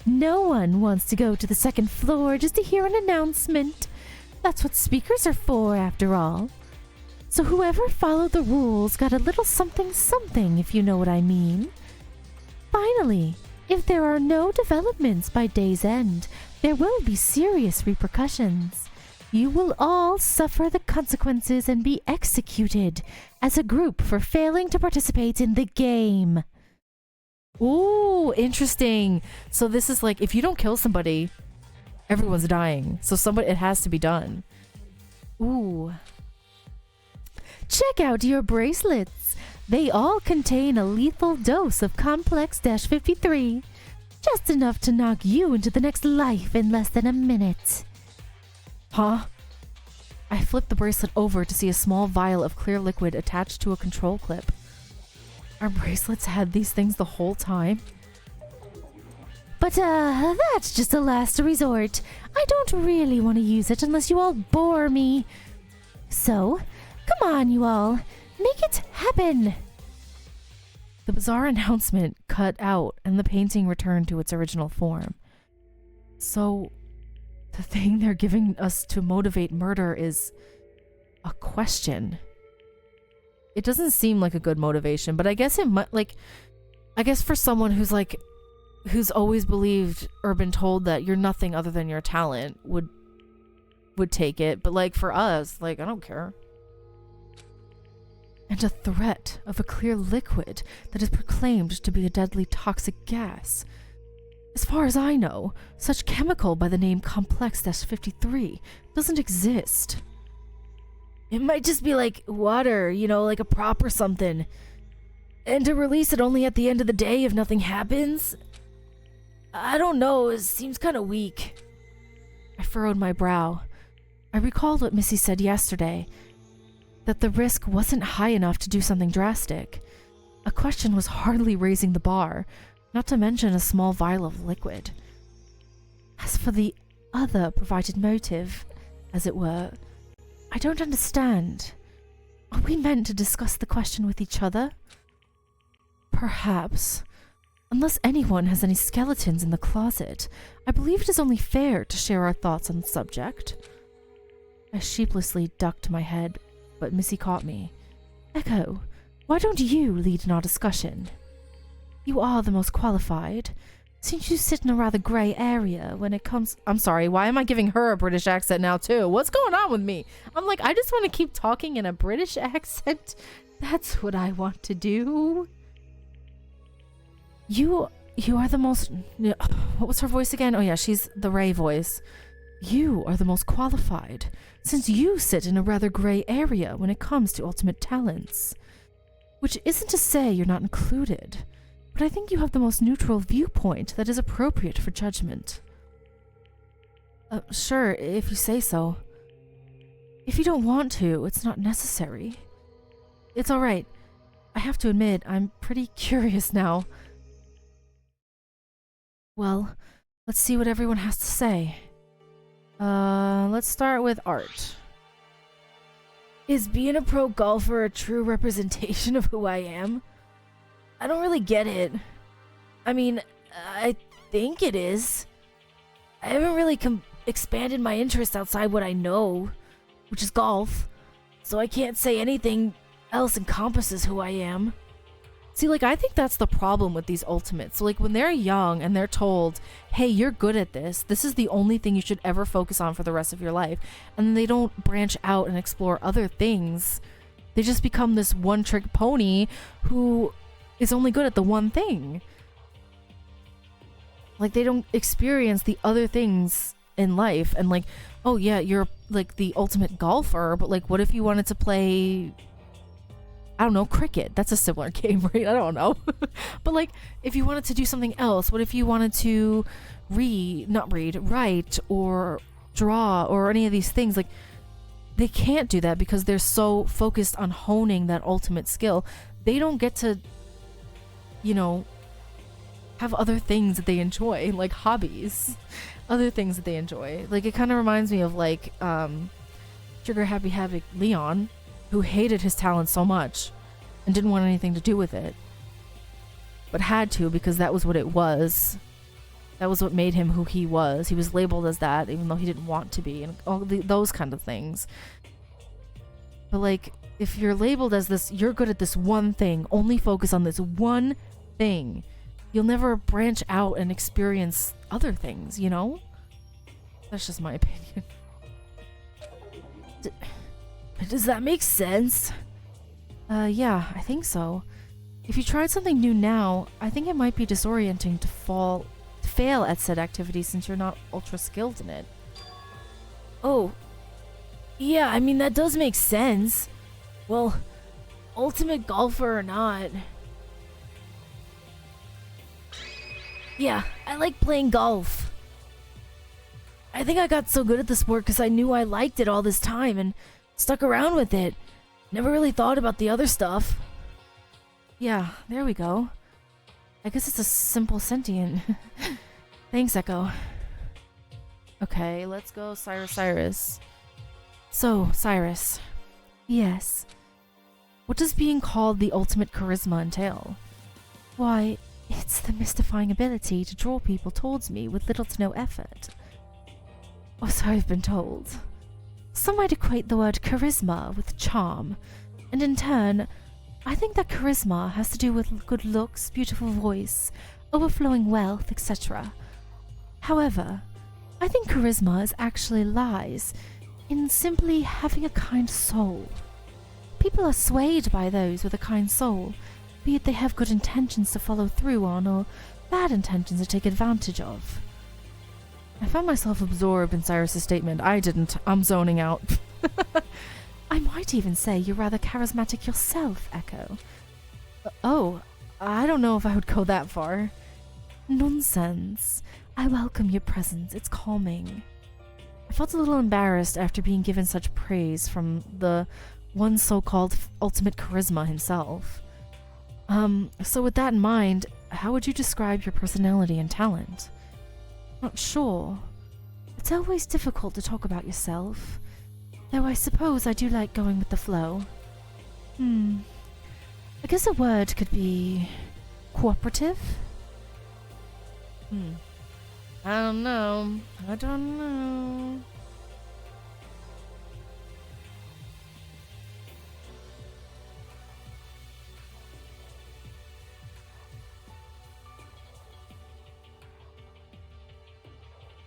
No one wants to go to the second floor just to hear an announcement. That's what speakers are for, after all. So whoever followed the rules got a little something, if you know what I mean. Finally, if there are no developments by day's end, there will be serious repercussions. You will all suffer the consequences and be executed as a group for failing to participate in the game. Ooh, interesting. So this is like, if you don't kill somebody, everyone's dying. So it has to be done. Ooh. Check out your bracelets. They all contain a lethal dose of Complex-53. Just enough to knock you into the next life in less than a minute. Huh? I flipped the bracelet over to see a small vial of clear liquid attached to a control clip. Our bracelets had these things the whole time? But, that's just a last resort. I don't really want to use it unless you all bore me. So, come on, you all. Make it happen. The bizarre announcement cut out and the painting returned to its original form. So, the thing they're giving us to motivate murder is a question. It doesn't seem like a good motivation, but I guess it might, like, I guess for someone who's always believed or been told that you're nothing other than your talent would take it, but like for us, like, I don't care. And a threat of a clear liquid that is proclaimed to be a deadly toxic gas. As far as I know, such chemical by the name Complex-53 doesn't exist. It might just be like water, you know, like a prop or something. And to release it only at the end of the day if nothing happens? I don't know, it seems kind of weak. I furrowed my brow. I recalled what Missy said yesterday, that the risk wasn't high enough to do something drastic. A question was hardly raising the bar, not to mention a small vial of liquid. As for the other provided motive, as it were, I don't understand. Are we meant to discuss the question with each other? Perhaps. Unless anyone has any skeletons in the closet, I believe it is only fair to share our thoughts on the subject. I sheepishly ducked my head, but Missy caught me. Echo, why don't you lead in our discussion? You are the most qualified. Since you sit in a rather grey area when it comes... I'm sorry, why am I giving her a British accent now too? What's going on with me? I'm like, I just want to keep talking in a British accent. That's what I want to do. You are the most... What was her voice again? Oh yeah, she's the Ray voice. You are the most qualified, since you sit in a rather grey area when it comes to ultimate talents. Which isn't to say you're not included, but I think you have the most neutral viewpoint that is appropriate for judgment. Sure, if you say so. If you don't want to, it's not necessary. It's alright. I have to admit, I'm pretty curious now. Well, let's see what everyone has to say. Let's start with Art. Is being a pro golfer a true representation of who I am? I don't really get it. I mean, I think it is. I haven't really expanded my interest outside what I know, which is golf, so I can't say anything else encompasses who I am. See, like, I think that's the problem with these ultimates. So, like, when they're young and they're told, hey, you're good at this, this is the only thing you should ever focus on for the rest of your life, and they don't branch out and explore other things, they just become this one-trick pony who is only good at the one thing. Like, they don't experience the other things in life. And like, oh yeah, you're like the ultimate golfer, but like, what if you wanted to play, I don't know, cricket? That's a similar game, right? I don't know. But like, if you wanted to do something else, what if you wanted to write or draw or any of these things? Like, they can't do that because they're so focused on honing that ultimate skill. They don't get to, you know, have other things that they enjoy, like hobbies, other things that they enjoy. Like, it kind of reminds me of like Trigger Happy Havoc Leon, who hated his talent so much and didn't want anything to do with it, but had to because that was what it was. That was what made him who he was. He was labeled as that even though he didn't want to be, and all those kind of things. But like, if you're labeled as this, you're good at this one thing, only focus on this one thing, you'll never branch out and experience other things, you know? That's just my opinion. Does that make sense? Yeah, I think so. If you tried something new now, I think it might be disorienting to fail at said activity since you're not ultra skilled in it. Oh, yeah, I mean, that does make sense. Well, ultimate golfer or not. Yeah, I like playing golf. I think I got so good at the sport because I knew I liked it all this time and stuck around with it. Never really thought about the other stuff. Yeah, there we go. I guess it's a simple sentient. Thanks, Echo. Okay, let's go Cyrus. So, Cyrus. Yes. What does being called the ultimate charisma entail? Why, it's the mystifying ability to draw people towards me with little to no effort. Or so I've been told. Some might equate the word charisma with charm, and in turn, I think that charisma has to do with good looks, beautiful voice, overflowing wealth, etc. However, I think charisma actually lies in simply having a kind soul. People are swayed by those with a kind soul, be it they have good intentions to follow through on or bad intentions to take advantage of. I found myself absorbed in Cyrus's statement. I didn't. I'm zoning out. I might even say you're rather charismatic yourself, Echo. Oh, I don't know if I would go that far. Nonsense. I welcome your presence. It's calming. I felt a little embarrassed after being given such praise from the one so-called ultimate charisma himself. So with that in mind, how would you describe your personality and talent? Not sure. It's always difficult to talk about yourself, though I suppose I do like going with the flow. I guess a word could be cooperative? I don't know.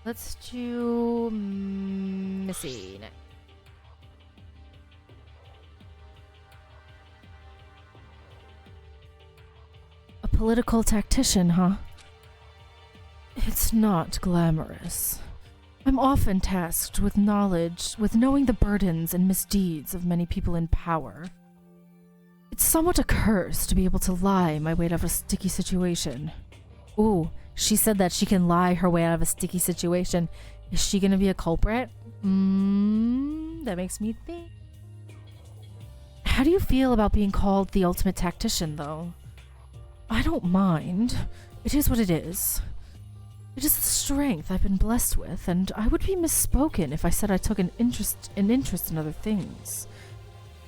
Let's do Missy next. A political tactician, huh? It's not glamorous. I'm often tasked with knowing the burdens and misdeeds of many people in power. It's somewhat a curse to be able to lie my way out of a sticky situation. Ooh, she said that she can lie her way out of a sticky situation. Is she gonna be a culprit? That makes me think. How do you feel about being called the ultimate tactician, though? I don't mind. It is what it is. It is the strength I've been blessed with, and I would be misspoken if I said I took an interest in other things.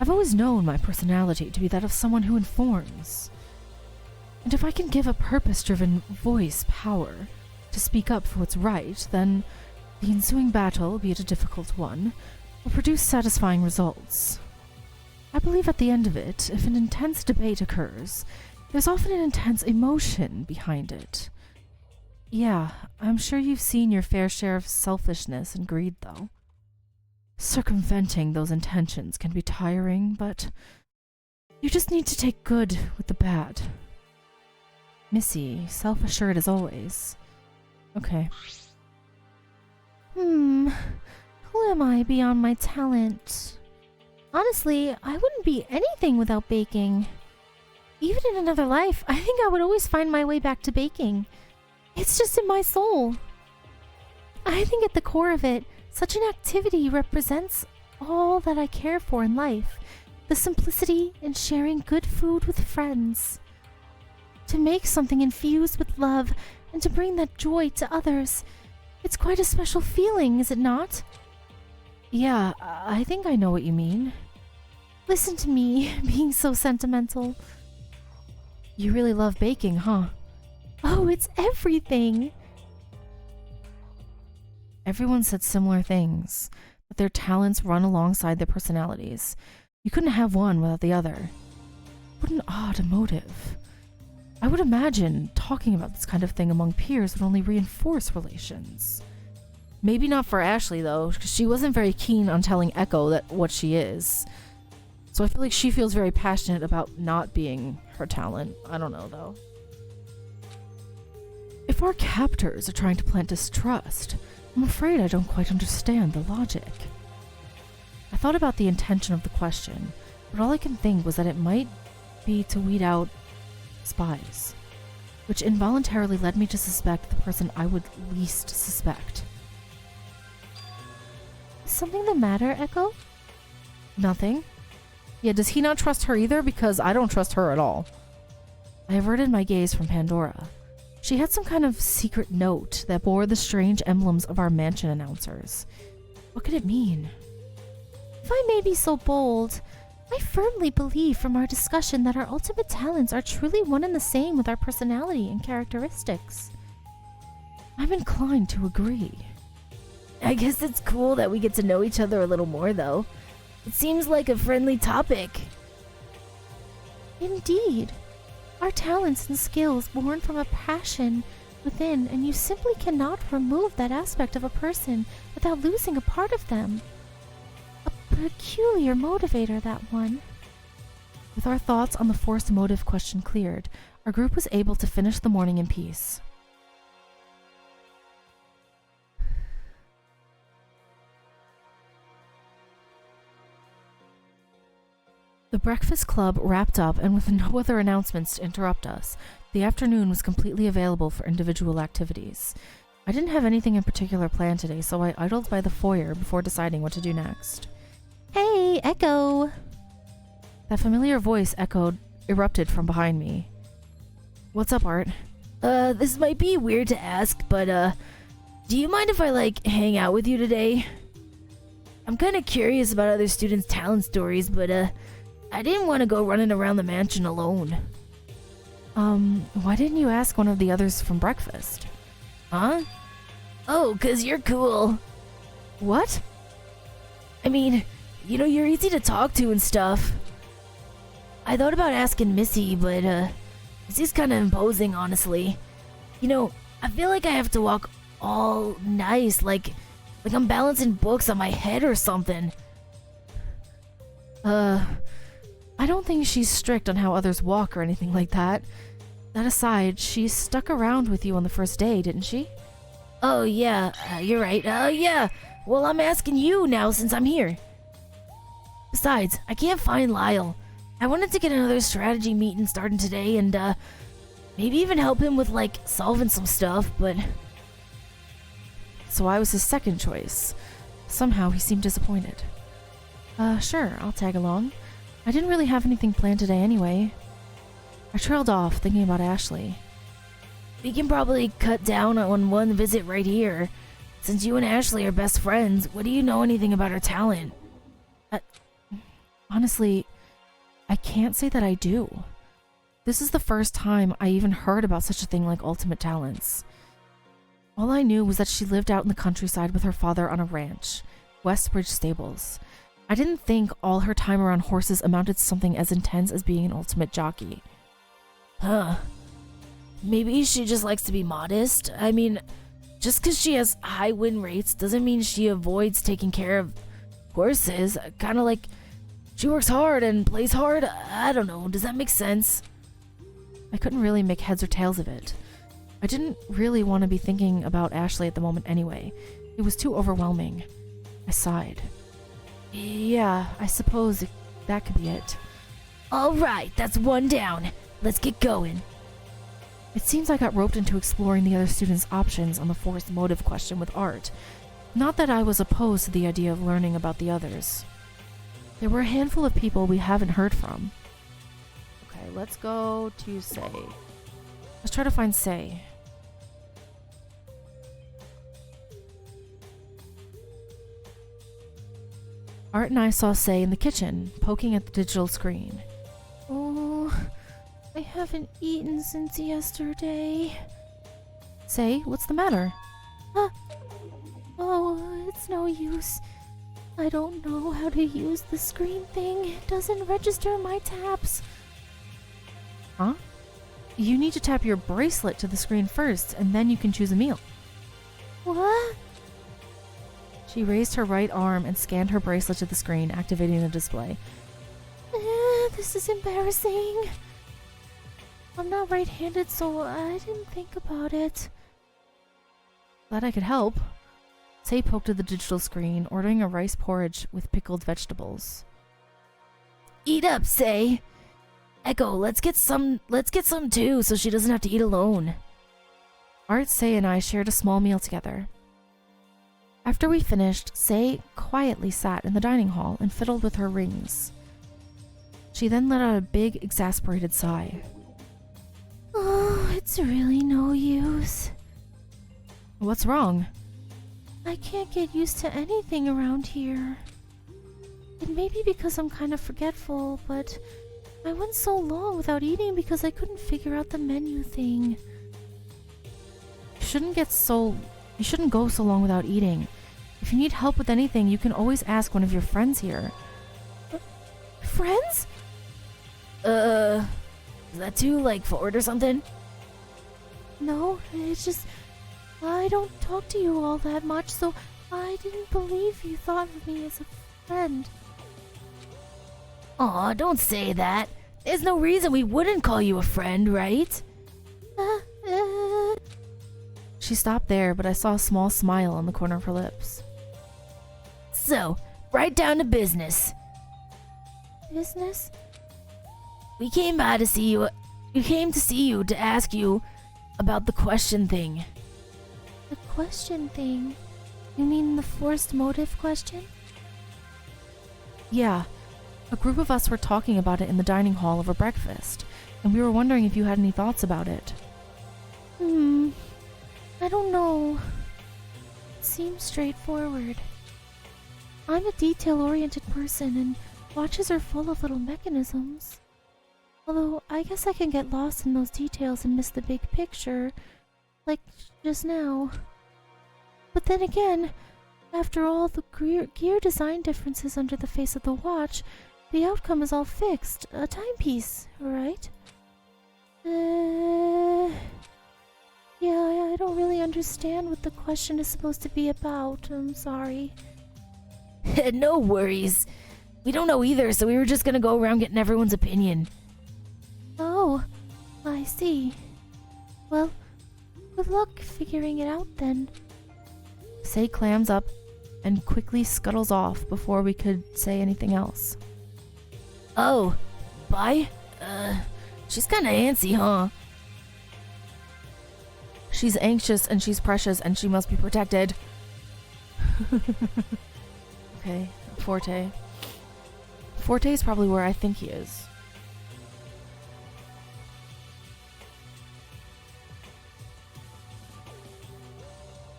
I've always known my personality to be that of someone who informs. And if I can give a purpose-driven voice power to speak up for what's right, then the ensuing battle, be it a difficult one, will produce satisfying results. I believe at the end of it, if an intense debate occurs, there's often an intense emotion behind it. Yeah, I'm sure you've seen your fair share of selfishness and greed, though. Circumventing those intentions can be tiring, but you just need to take good with the bad. Missy, self-assured as always. Okay. Who am I beyond my talent? Honestly, I wouldn't be anything without baking. Even in another life, I think I would always find my way back to baking. It's just in my soul. I think at the core of it, such an activity represents all that I care for in life. The simplicity in sharing good food with friends. To make something infused with love and to bring that joy to others. It's quite a special feeling, is it not? Yeah, I think I know what you mean. Listen to me, being so sentimental. You really love baking, huh? Oh, it's everything. Everyone said similar things, that their talents run alongside their personalities. You couldn't have one without the other. What an odd motive. I would imagine talking about this kind of thing among peers would only reinforce relations. Maybe not for Ashley, though, because she wasn't very keen on telling Echo that what she is. So I feel like she feels very passionate about not being her talent. I don't know, though. If our captors are trying to plant distrust, I'm afraid I don't quite understand the logic. I thought about the intention of the question, but all I can think was that it might be to weed out spies, which involuntarily led me to suspect the person I would least suspect. Is something the matter, Echo? Nothing. Yeah, does he not trust her either? Because I don't trust her at all. I averted my gaze from Pandora. She had some kind of secret note that bore the strange emblems of our mansion announcers. What could it mean? If I may be so bold, I firmly believe from our discussion that our ultimate talents are truly one and the same with our personality and characteristics. I'm inclined to agree. I guess it's cool that we get to know each other a little more, though. It seems like a friendly topic. Indeed. Our talents and skills born from a passion within, and you simply cannot remove that aspect of a person without losing a part of them. A peculiar motivator, that one. With our thoughts on the forced motive question cleared, our group was able to finish the morning in peace. The breakfast club wrapped up, and with no other announcements to interrupt us, the afternoon was completely available for individual activities. I didn't have anything in particular planned today, so I idled by the foyer before deciding what to do next. Hey, Echo! That familiar voice erupted from behind me. What's up, Art? This might be weird to ask, but, do you mind if I, hang out with you today? I'm kinda curious about other students' talent stories, but, I didn't want to go running around the mansion alone. Why didn't you ask one of the others from breakfast? Huh? Oh, 'cause you're cool. What? I mean, you're easy to talk to and stuff. I thought about asking Missy, but, Missy's kinda imposing, honestly. I feel like I have to walk all nice, like I'm balancing books on my head or something. I don't think she's strict on how others walk or anything like that. That aside, she stuck around with you on the first day, didn't she? Oh yeah, you're right. Yeah. Well, I'm asking you now since I'm here. Besides, I can't find Lyle. I wanted to get another strategy meeting starting today and maybe even help him with like solving some stuff, but So I was his second choice. Somehow he seemed disappointed. Sure, I'll tag along. I didn't really have anything planned today anyway. I trailed off, thinking about Ashley. we can probably cut down on one visit right here. Since you and Ashley are best friends, what do you know anything about her talent? Honestly, I can't say that I do. This is the first time I even heard about such a thing like ultimate talents. All I knew was that she lived out in the countryside with her father on a ranch, Westbridge Stables. I didn't think all her time around horses amounted to something as intense as being an ultimate jockey. Huh. Maybe she just likes to be modest. I mean, just because she has high win rates doesn't mean she avoids taking care of horses. Kind of like she works hard and plays hard. I don't know. Does that make sense? I couldn't really make heads or tails of it. I didn't really want to be thinking about Ashley at the moment anyway. It was too overwhelming. I sighed. Yeah, I suppose that could be it. Alright, that's one down. Let's get going. It seems I got roped into exploring the other students' options on the forced motive question with art. Not that I was opposed to the idea of learning about the others. There were a handful of people we haven't heard from. Okay, let's go to Say. Let's try to find Say. Art and I saw Say in the kitchen, poking at the digital screen. Oh, I haven't eaten since yesterday. Say, what's the matter? Oh, it's no use. I don't know how to use the screen thing. It doesn't register my taps. Huh? You need to tap your bracelet to the screen first, and then you can choose a meal. What? She raised her right arm and scanned her bracelet to the screen, activating the display. This is embarrassing. I'm not right-handed, so I didn't think about it. Glad I could help. Say poked at the digital screen, ordering a rice porridge with pickled vegetables. Eat up, Say. Echo, let's get some too, so she doesn't have to eat alone. Art, Say, and I shared a small meal together. After we finished, Say quietly sat in the dining hall and fiddled with her rings. She then let out a big, exasperated sigh. Oh, it's really no use. What's wrong? I can't get used to anything around here. It may be because I'm kind of forgetful, but I went so long without eating because I couldn't figure out the menu thing. You shouldn't go so long without eating. If you need help with anything, you can always ask one of your friends here. Friends? Is that too, like, Forte or something? No, it's just I don't talk to you all that much, so I didn't believe you thought of me as a friend. Aw, don't say that. There's no reason we wouldn't call you a friend, right? She stopped there, but I saw a small smile on the corner of her lips. So, right down to business. Business? We came to see you to ask you about the question thing. The question thing? You mean the forced motive question? Yeah. A group of us were talking about it in the dining hall over breakfast, and we were wondering if you had any thoughts about it. I don't know. It seems straightforward. I'm a detail-oriented person, and watches are full of little mechanisms. Although, I guess I can get lost in those details and miss the big picture, like just now. But then again, after all the gear design differences under the face of the watch, the outcome is all fixed. A timepiece, right? Yeah, I don't don't really understand what the question is supposed to be about. I'm sorry. No worries. We don't know either, so we were just gonna go around getting everyone's opinion. Oh, I see. Well, good luck figuring it out then. Say clams up and quickly scuttles off before we could say anything else. Oh, bye? She's kinda antsy, huh? She's anxious and she's precious and she must be protected. Okay, Forte. Forte is probably where I think he is.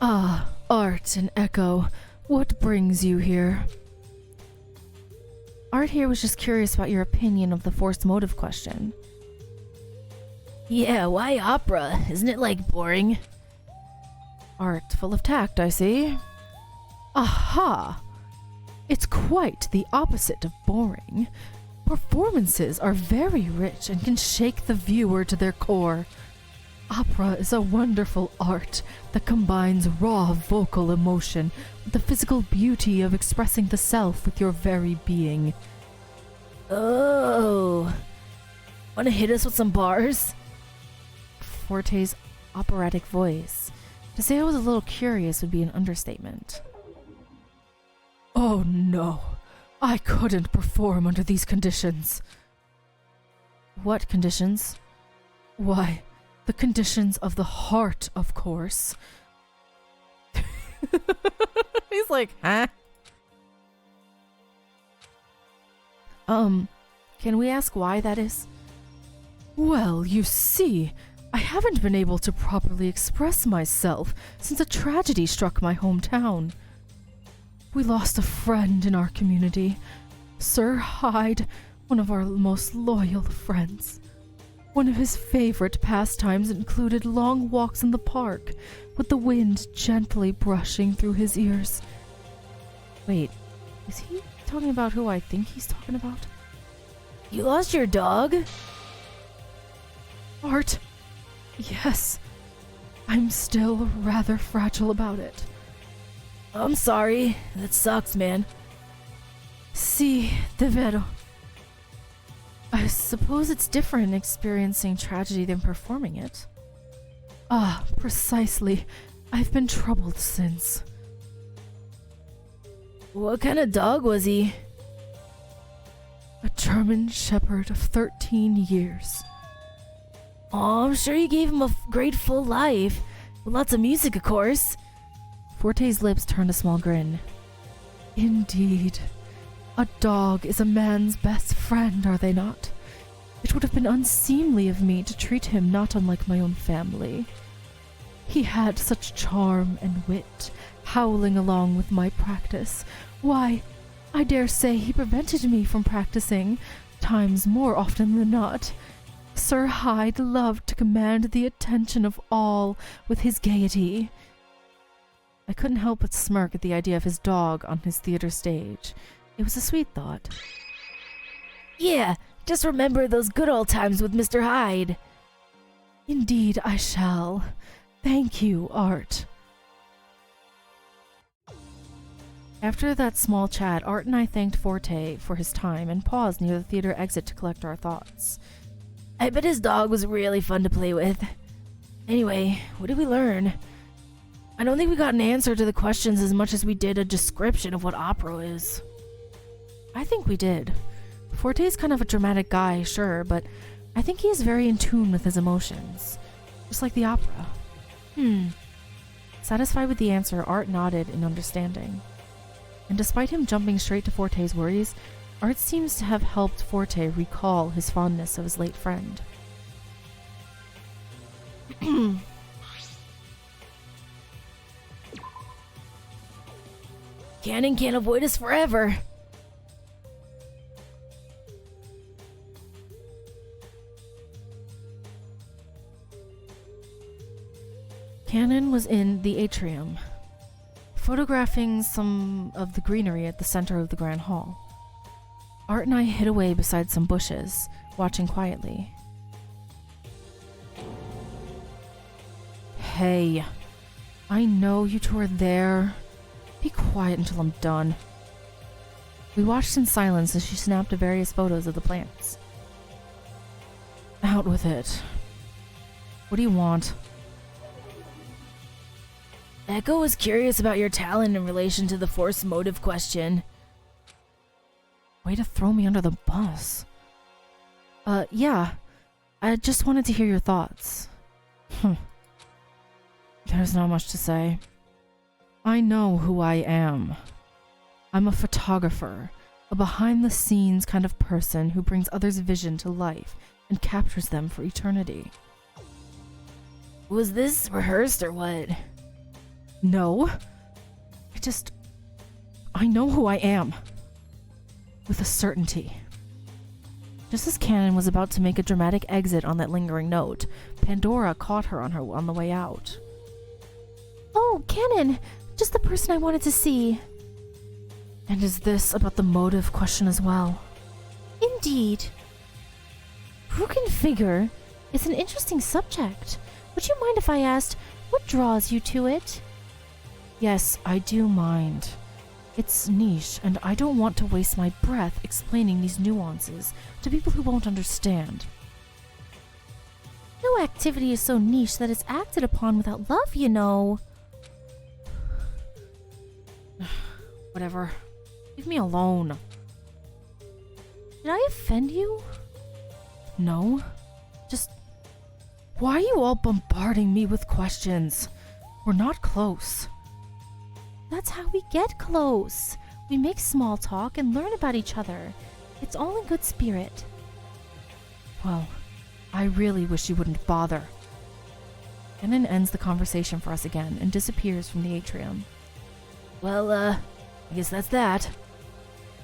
Ah, Art and Echo, what brings you here? Art here was just curious about your opinion of the forced motive question. Yeah, why opera? Isn't it, like, boring? Art, full of tact, I see. Aha! It's quite the opposite of boring. Performances are very rich and can shake the viewer to their core. Opera is a wonderful art that combines raw vocal emotion with the physical beauty of expressing the self with your very being. Oh. Wanna hit us with some bars? Forte's operatic voice. To say I was a little curious would be an understatement. Oh no, I couldn't perform under these conditions. What conditions? Why, the conditions of the heart, of course. He's like, huh? Can we ask why that is? Well, you see, I haven't been able to properly express myself since a tragedy struck my hometown. We lost a friend in our community, Sir Hyde, one of our most loyal friends. One of his favorite pastimes included long walks in the park, with the wind gently brushing through his ears. Wait, is he talking about who I think he's talking about? You lost your dog? Art? Yes. I'm still rather fragile about it. I'm sorry. That sucks, man. Sí, de vero. I suppose it's different experiencing tragedy than performing it. Ah, precisely. I've been troubled since. What kind of dog was he? A German Shepherd of 13 years. Oh, I'm sure you gave him a great full life. With lots of music, of course. Forte's lips turned a small grin. Indeed. A dog is a man's best friend, are they not? It would have been unseemly of me to treat him not unlike my own family. He had such charm and wit, howling along with my practice. Why, I dare say he prevented me from practicing, times more often than not. Sir Hyde loved to command the attention of all with his gaiety. I couldn't help but smirk at the idea of his dog on his theater stage. It was a sweet thought. Yeah, just remember those good old times with Mr. Hyde. Indeed I shall. Thank you, Art. After that small chat, Art and I thanked Forte for his time and paused near the theater exit to collect our thoughts. I bet his dog was really fun to play with. Anyway, what did we learn? I don't think we got an answer to the questions as much as we did a description of what opera is. I think we did. Forte's kind of a dramatic guy, sure, but I think he is very in tune with his emotions. Just like the opera. Satisfied with the answer, Art nodded in understanding. And despite him jumping straight to Forte's worries, Art seems to have helped Forte recall his fondness of his late friend. Canon can't avoid us forever. Canon was in the atrium, photographing some of the greenery at the center of the grand hall. Art and I hid away beside some bushes, watching quietly. Hey, I know you two are there. Be quiet until I'm done. We watched in silence as she snapped various photos of the plants. Out with it. What do you want? Echo was curious about your talent in relation to the force motive question. Way to throw me under the bus. Yeah. I just wanted to hear your thoughts. There's not much to say. I know who I am. I'm a photographer, a behind-the-scenes kind of person who brings others' vision to life and captures them for eternity. Was this rehearsed or what? No. I know who I am. With a certainty. Just as Canon was about to make a dramatic exit on that lingering note, Pandora caught her on the way out. Oh, Canon! Just the person I wanted to see. And is this about the motive question as well? Indeed. Who can figure? It's an interesting subject. Would you mind if I asked, what draws you to it? Yes, I do mind. It's niche, and I don't want to waste my breath explaining these nuances to people who won't understand. No activity is so niche that it's acted upon without love, you know. Whatever. Leave me alone. Did I offend you? No. Just... Why are you all bombarding me with questions? We're not close. That's how we get close. We make small talk and learn about each other. It's all in good spirit. Well, I really wish you wouldn't bother. Canon ends the conversation for us again and disappears from the atrium. Well, I guess that's that.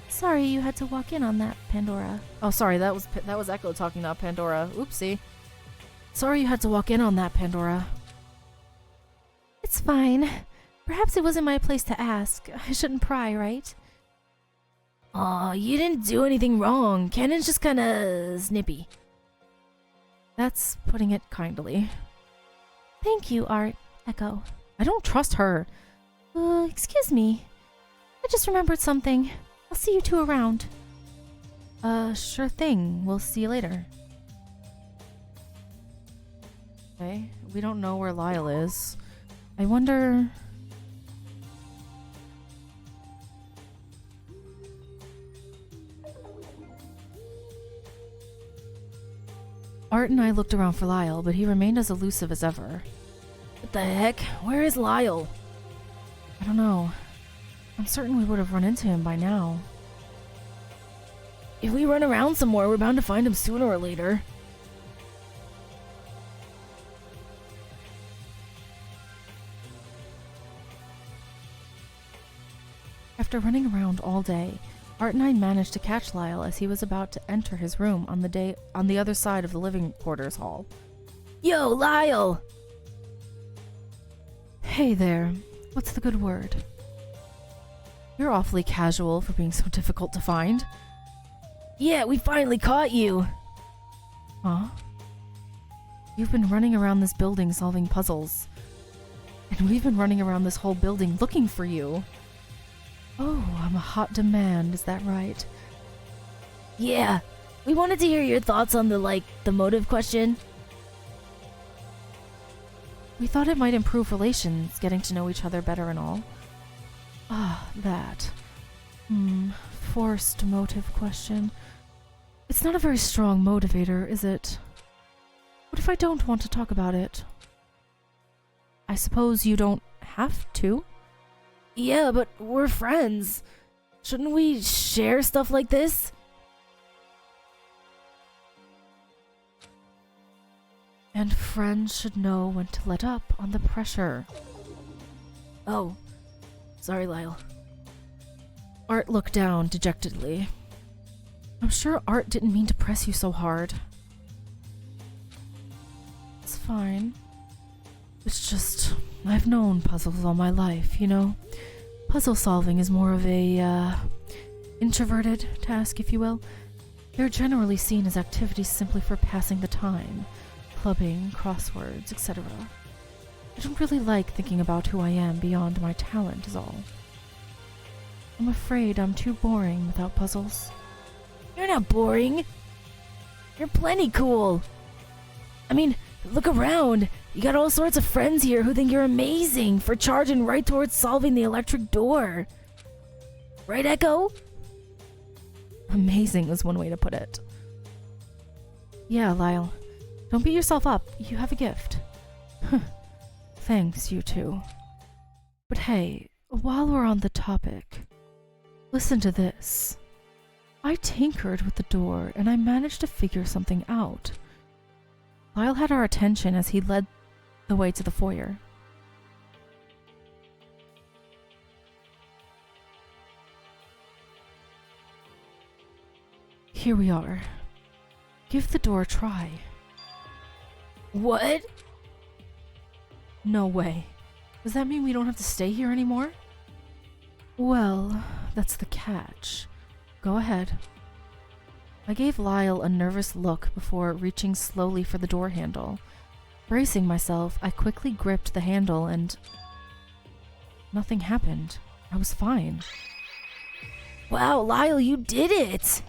Sorry you had to walk in on that, Pandora. Oh, sorry, that was Echo talking, not Pandora. Oopsie. Sorry you had to walk in on that, Pandora. It's fine. Perhaps it wasn't my place to ask. I shouldn't pry, right? Aw, you didn't do anything wrong. Canon's just kinda snippy. That's putting it kindly. Thank you, Echo. I don't trust her. Excuse me. I just remembered something. I'll see you two around. Sure thing. We'll see you later. Okay, we don't know where Lyle is. I wonder... Art and I looked around for Lyle, but he remained as elusive as ever. What the heck? Where is Lyle? I don't know. I'm certain we would have run into him by now. If we run around some more, we're bound to find him sooner or later. After running around all day, Art and I managed to catch Lyle as he was about to enter his room on the other side of the living quarters hall. Yo, Lyle! Hey there. What's the good word? You're awfully casual for being so difficult to find. Yeah, we finally caught you! Huh? You've been running around this building solving puzzles. And we've been running around this whole building looking for you. Oh, I'm a hot demand, is that right? Yeah, we wanted to hear your thoughts on the motive question. We thought it might improve relations, getting to know each other better and all. Ah, that. Forced motive question. It's not a very strong motivator, is it? What if I don't want to talk about it? I suppose you don't have to? Yeah, but we're friends. Shouldn't we share stuff like this? And friends should know when to let up on the pressure. Oh, sorry, Lyle. Art looked down dejectedly. I'm sure Art didn't mean to press you so hard. It's fine. It's just, I've known puzzles all my life, you know? Puzzle solving is more of a, introverted task, if you will. They're generally seen as activities simply for passing the time. Clubbing, crosswords, etc. don't really like thinking about who I am beyond my talent is all. I'm afraid I'm too boring without puzzles. You're not boring. You're plenty cool. I mean, look around. You got all sorts of friends here who think you're amazing for charging right towards solving the electric door. Right, Echo? Amazing is one way to put it. Yeah, Lyle. Don't beat yourself up. You have a gift. Thanks, you two. But hey, while we're on the topic, listen to this. I tinkered with the door and I managed to figure something out. Lyle had our attention as he led the way to the foyer. Here we are. Give the door a try. What? No way. Does that mean we don't have to stay here anymore? Well, that's the catch. Go ahead. I gave Lyle a nervous look before reaching slowly for the door handle. Bracing myself, I quickly gripped the handle and nothing happened. I was fine. Wow, Lyle, you did it!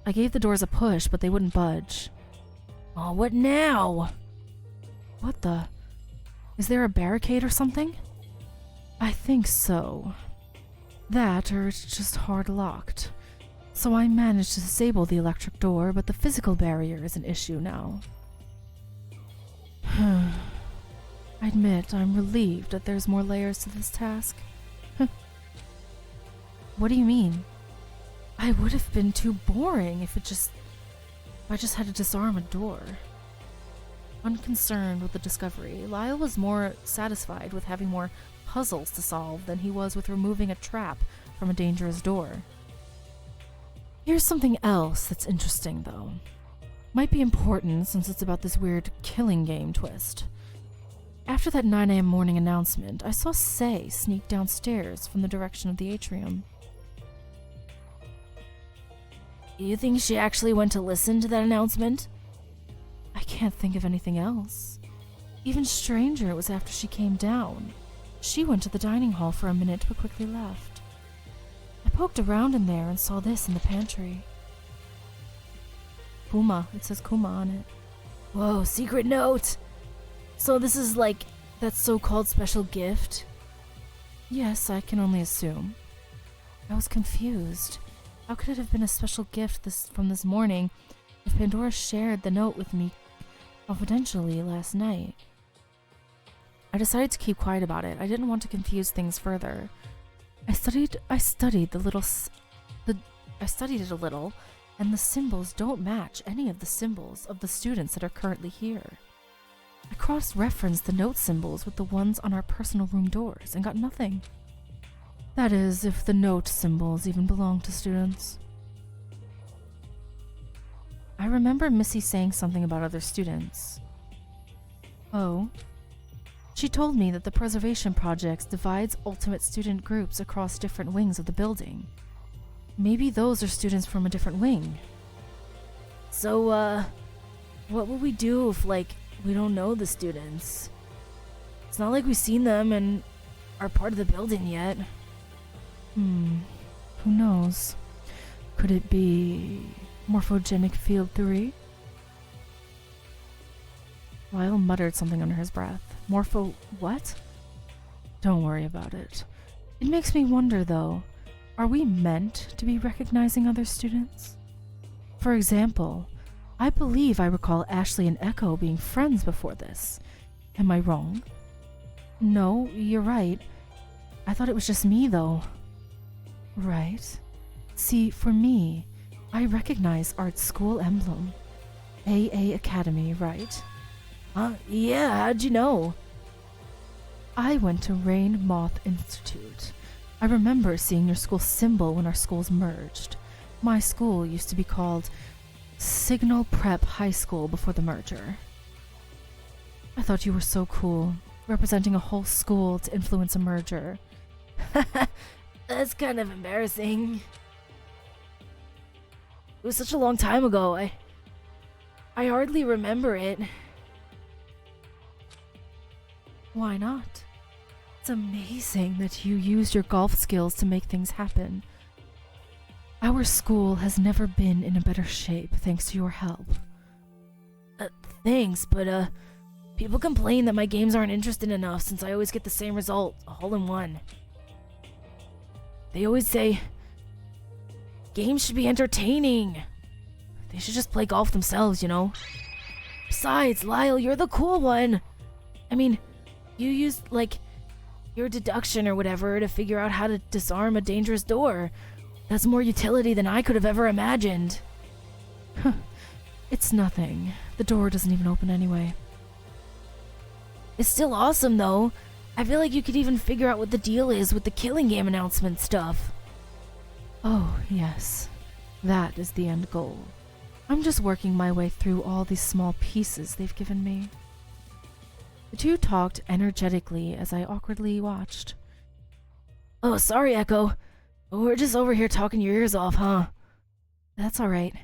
I gave the doors a push, but they wouldn't budge. Oh, what now? What the? Is there a barricade or something? I think so. That, or it's just hard locked. So I managed to disable the electric door, but the physical barrier is an issue now. I admit I'm relieved that there's more layers to this task. What do you mean? I would have been too boring if I just had to disarm a door. Unconcerned with the discovery, Lyle was more satisfied with having more puzzles to solve than he was with removing a trap from a dangerous door. Here's something else that's interesting, though. Might be important since it's about this weird killing game twist. After that 9 a.m. morning announcement, I saw Say sneak downstairs from the direction of the atrium. You think she actually went to listen to that announcement? I can't think of anything else. Even stranger, it was after she came down. She went to the dining hall for a minute but quickly left. I poked around in there and saw this in the pantry. Kuma. It says Kuma on it. Whoa, secret note! So this is like that so-called special gift? Yes, I can only assume. I was confused. How could it have been a special gift from this morning if Pandora shared the note with me confidentially last night? I decided to keep quiet about it. I didn't want to confuse things further. I studied it a little, and the symbols don't match any of the symbols of the students that are currently here. I cross-referenced the note symbols with the ones on our personal room doors and got nothing. That is, if the note symbols even belong to students. I remember Missy saying something about other students. Oh? She told me that the preservation project divides ultimate student groups across different wings of the building. Maybe those are students from a different wing. So, what would we do if, we don't know the students? It's not like we've seen them and are part of the building yet. Who knows? Could it be morphogenic field 3? Lyle muttered something under his breath. Morpho... what? Don't worry about it. It makes me wonder, though. Are we meant to be recognizing other students? For example, I believe I recall Ashley and Echo being friends before this. Am I wrong? No, you're right. I thought it was just me, though. Right. See, for me, I recognize Art's school emblem. AA Academy, right? Yeah, how'd you know? I went to Rain Moth Institute. I remember seeing your school symbol when our schools merged. My school used to be called Signal Prep High School before the merger. I thought you were so cool, representing a whole school to influence a merger. That's kind of embarrassing. It was such a long time ago. I hardly remember it. Why not? It's amazing that you used your golf skills to make things happen. Our school has never been in a better shape thanks to your help. Thanks, but people complain that my games aren't interesting enough since I always get the same result, a hole-in-one. They always say, games should be entertaining. They should just play golf themselves, you know? Besides, Lyle, you're the cool one. I mean, you used, like, your deduction or whatever to figure out how to disarm a dangerous door. That's more utility than I could have ever imagined. It's nothing. The door doesn't even open anyway. It's still awesome, though. I feel like you could even figure out what the deal is with the killing game announcement stuff. Oh, yes. That is the end goal. I'm just working my way through all these small pieces they've given me. The two talked energetically as I awkwardly watched. Oh, sorry, Echo. We're just over here talking your ears off, huh? That's all right.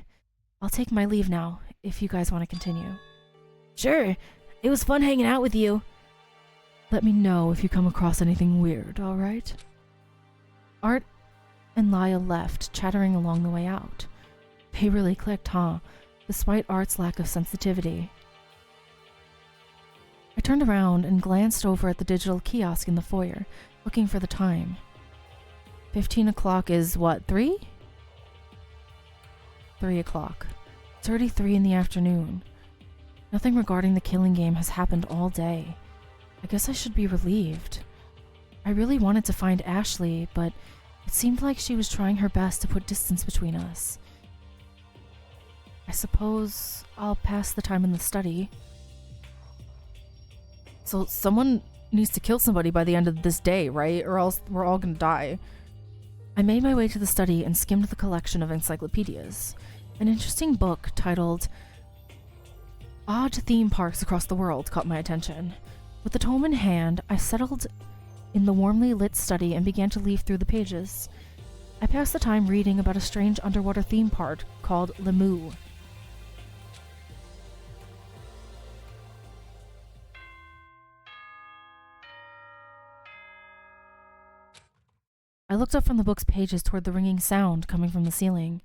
I'll take my leave now, if you guys want to continue. Sure. It was fun hanging out with you. Let me know if you come across anything weird, all right? Art and Lyle left, chattering along the way out. They really clicked, huh? Despite Art's lack of sensitivity. I turned around and glanced over at the digital kiosk in the foyer, looking for the time. 15 o'clock is what, 3? 3 o'clock. It's already 3 in the afternoon. Nothing regarding the killing game has happened all day. I guess I should be relieved. I really wanted to find Ashley, but it seemed like she was trying her best to put distance between us. I suppose I'll pass the time in the study. So someone needs to kill somebody by the end of this day, right? Or else we're all gonna die. I made my way to the study and skimmed the collection of encyclopedias. An interesting book titled Odd Theme Parks Across the World caught my attention. With the tome in hand, I settled in the warmly lit study and began to leaf through the pages. I passed the time reading about a strange underwater theme park called Lemu. I looked up from the book's pages toward the ringing sound coming from the ceiling.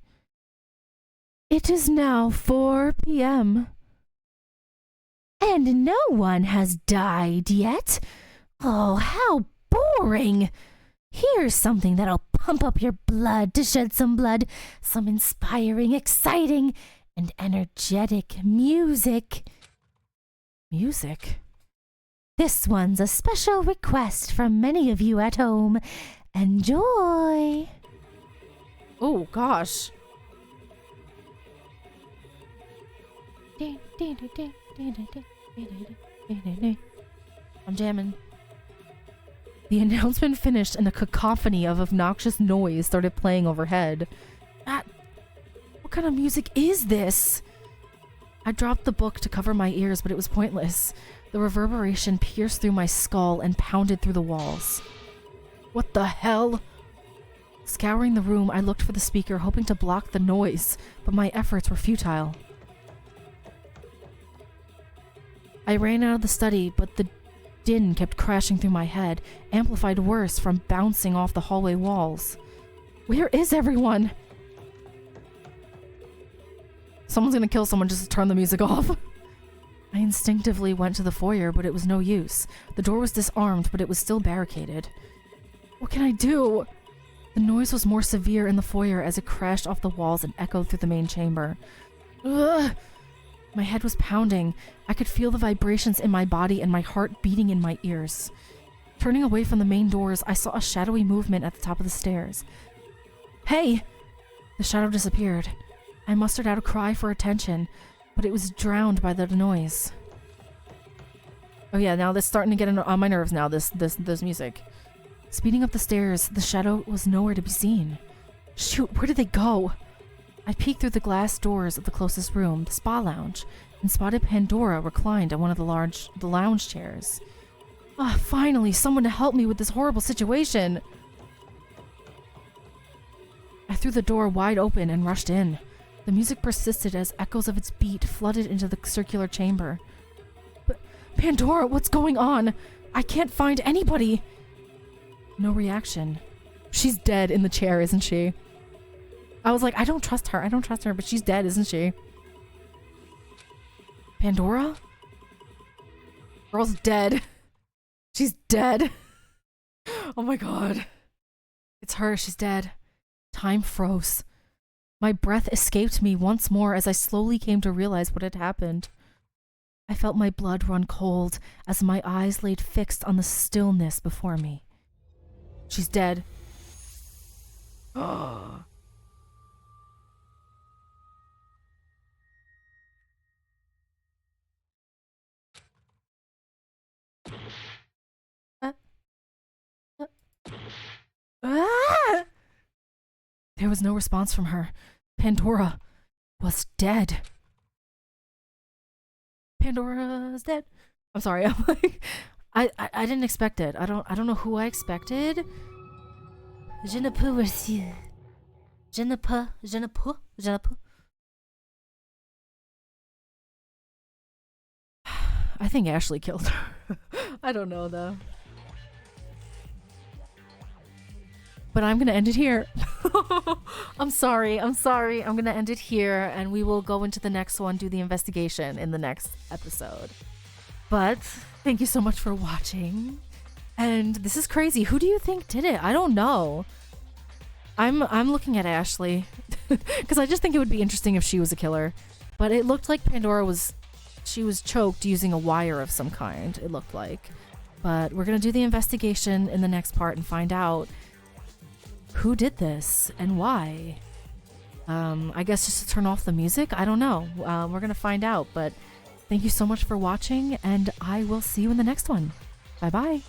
It is now 4 p.m. And no one has died yet. Oh, how boring. Here's something that'll pump up your blood to shed some blood. Some inspiring, exciting, and energetic music. Music? This one's a special request from many of you at home. Enjoy. Oh, gosh. I'm jamming. The announcement finished and a cacophony of obnoxious noise started playing overhead. What kind of music is this? I dropped the book to cover my ears, but it was pointless. The reverberation pierced through my skull and pounded through the walls. What the hell? Scouring the room, I looked for the speaker, hoping to block the noise, but my efforts were futile. I ran out of the study, but the din kept crashing through my head, amplified worse from bouncing off the hallway walls. Where is everyone? Someone's gonna kill someone just to turn the music off. I instinctively went to the foyer, but it was no use. The door was disarmed, but it was still barricaded. What can I do? The noise was more severe in the foyer as it crashed off the walls and echoed through the main chamber. Ugh! My head was pounding. I could feel the vibrations in my body and my heart beating in my ears. Turning away from the main doors, I saw a shadowy movement at the top of the stairs. Hey! The shadow disappeared. I mustered out a cry for attention, but it was drowned by the noise. Oh yeah, now this is starting to get on my nerves now, this music. Speeding up the stairs, the shadow was nowhere to be seen. Shoot, where did they go? I peeked through the glass doors of the closest room, the spa lounge, and spotted Pandora reclined on one of the lounge chairs. Finally, someone to help me with this horrible situation. I threw the door wide open and rushed in. The music persisted as echoes of its beat flooded into the circular chamber. But Pandora, what's going on? I can't find anybody. No reaction. She's dead in the chair, isn't she? I was like, I don't trust her, but she's dead, isn't she? Pandora? Girl's dead. She's dead. Oh my god. It's her, she's dead. Time froze. My breath escaped me once more as I slowly came to realize what had happened. I felt my blood run cold as my eyes laid fixed on the stillness before me. She's dead. Oh. Ah! There was no response from her. Pandora was dead. Pandora's dead. I'm sorry. I'm like, I didn't expect it. I don't know who I expected. Je ne peux reçu. Je ne peux. Je ne peux. Je ne peux. I think Ashley killed her. I don't know though. But I'm gonna end it here. I'm sorry. I'm gonna end it here and we will go into the next one, do the investigation in the next episode. But thank you so much for watching. And this is crazy. Who do you think did it? I don't know. I'm looking at Ashley because I just think it would be interesting if she was a killer. But it looked like Pandora was choked using a wire of some kind, it looked like. But we're gonna do the investigation in the next part and find out who did this and why. I guess just to turn off the music? I don't know. We're gonna find out, but thank you so much for watching and I will see you in the next one. Bye bye.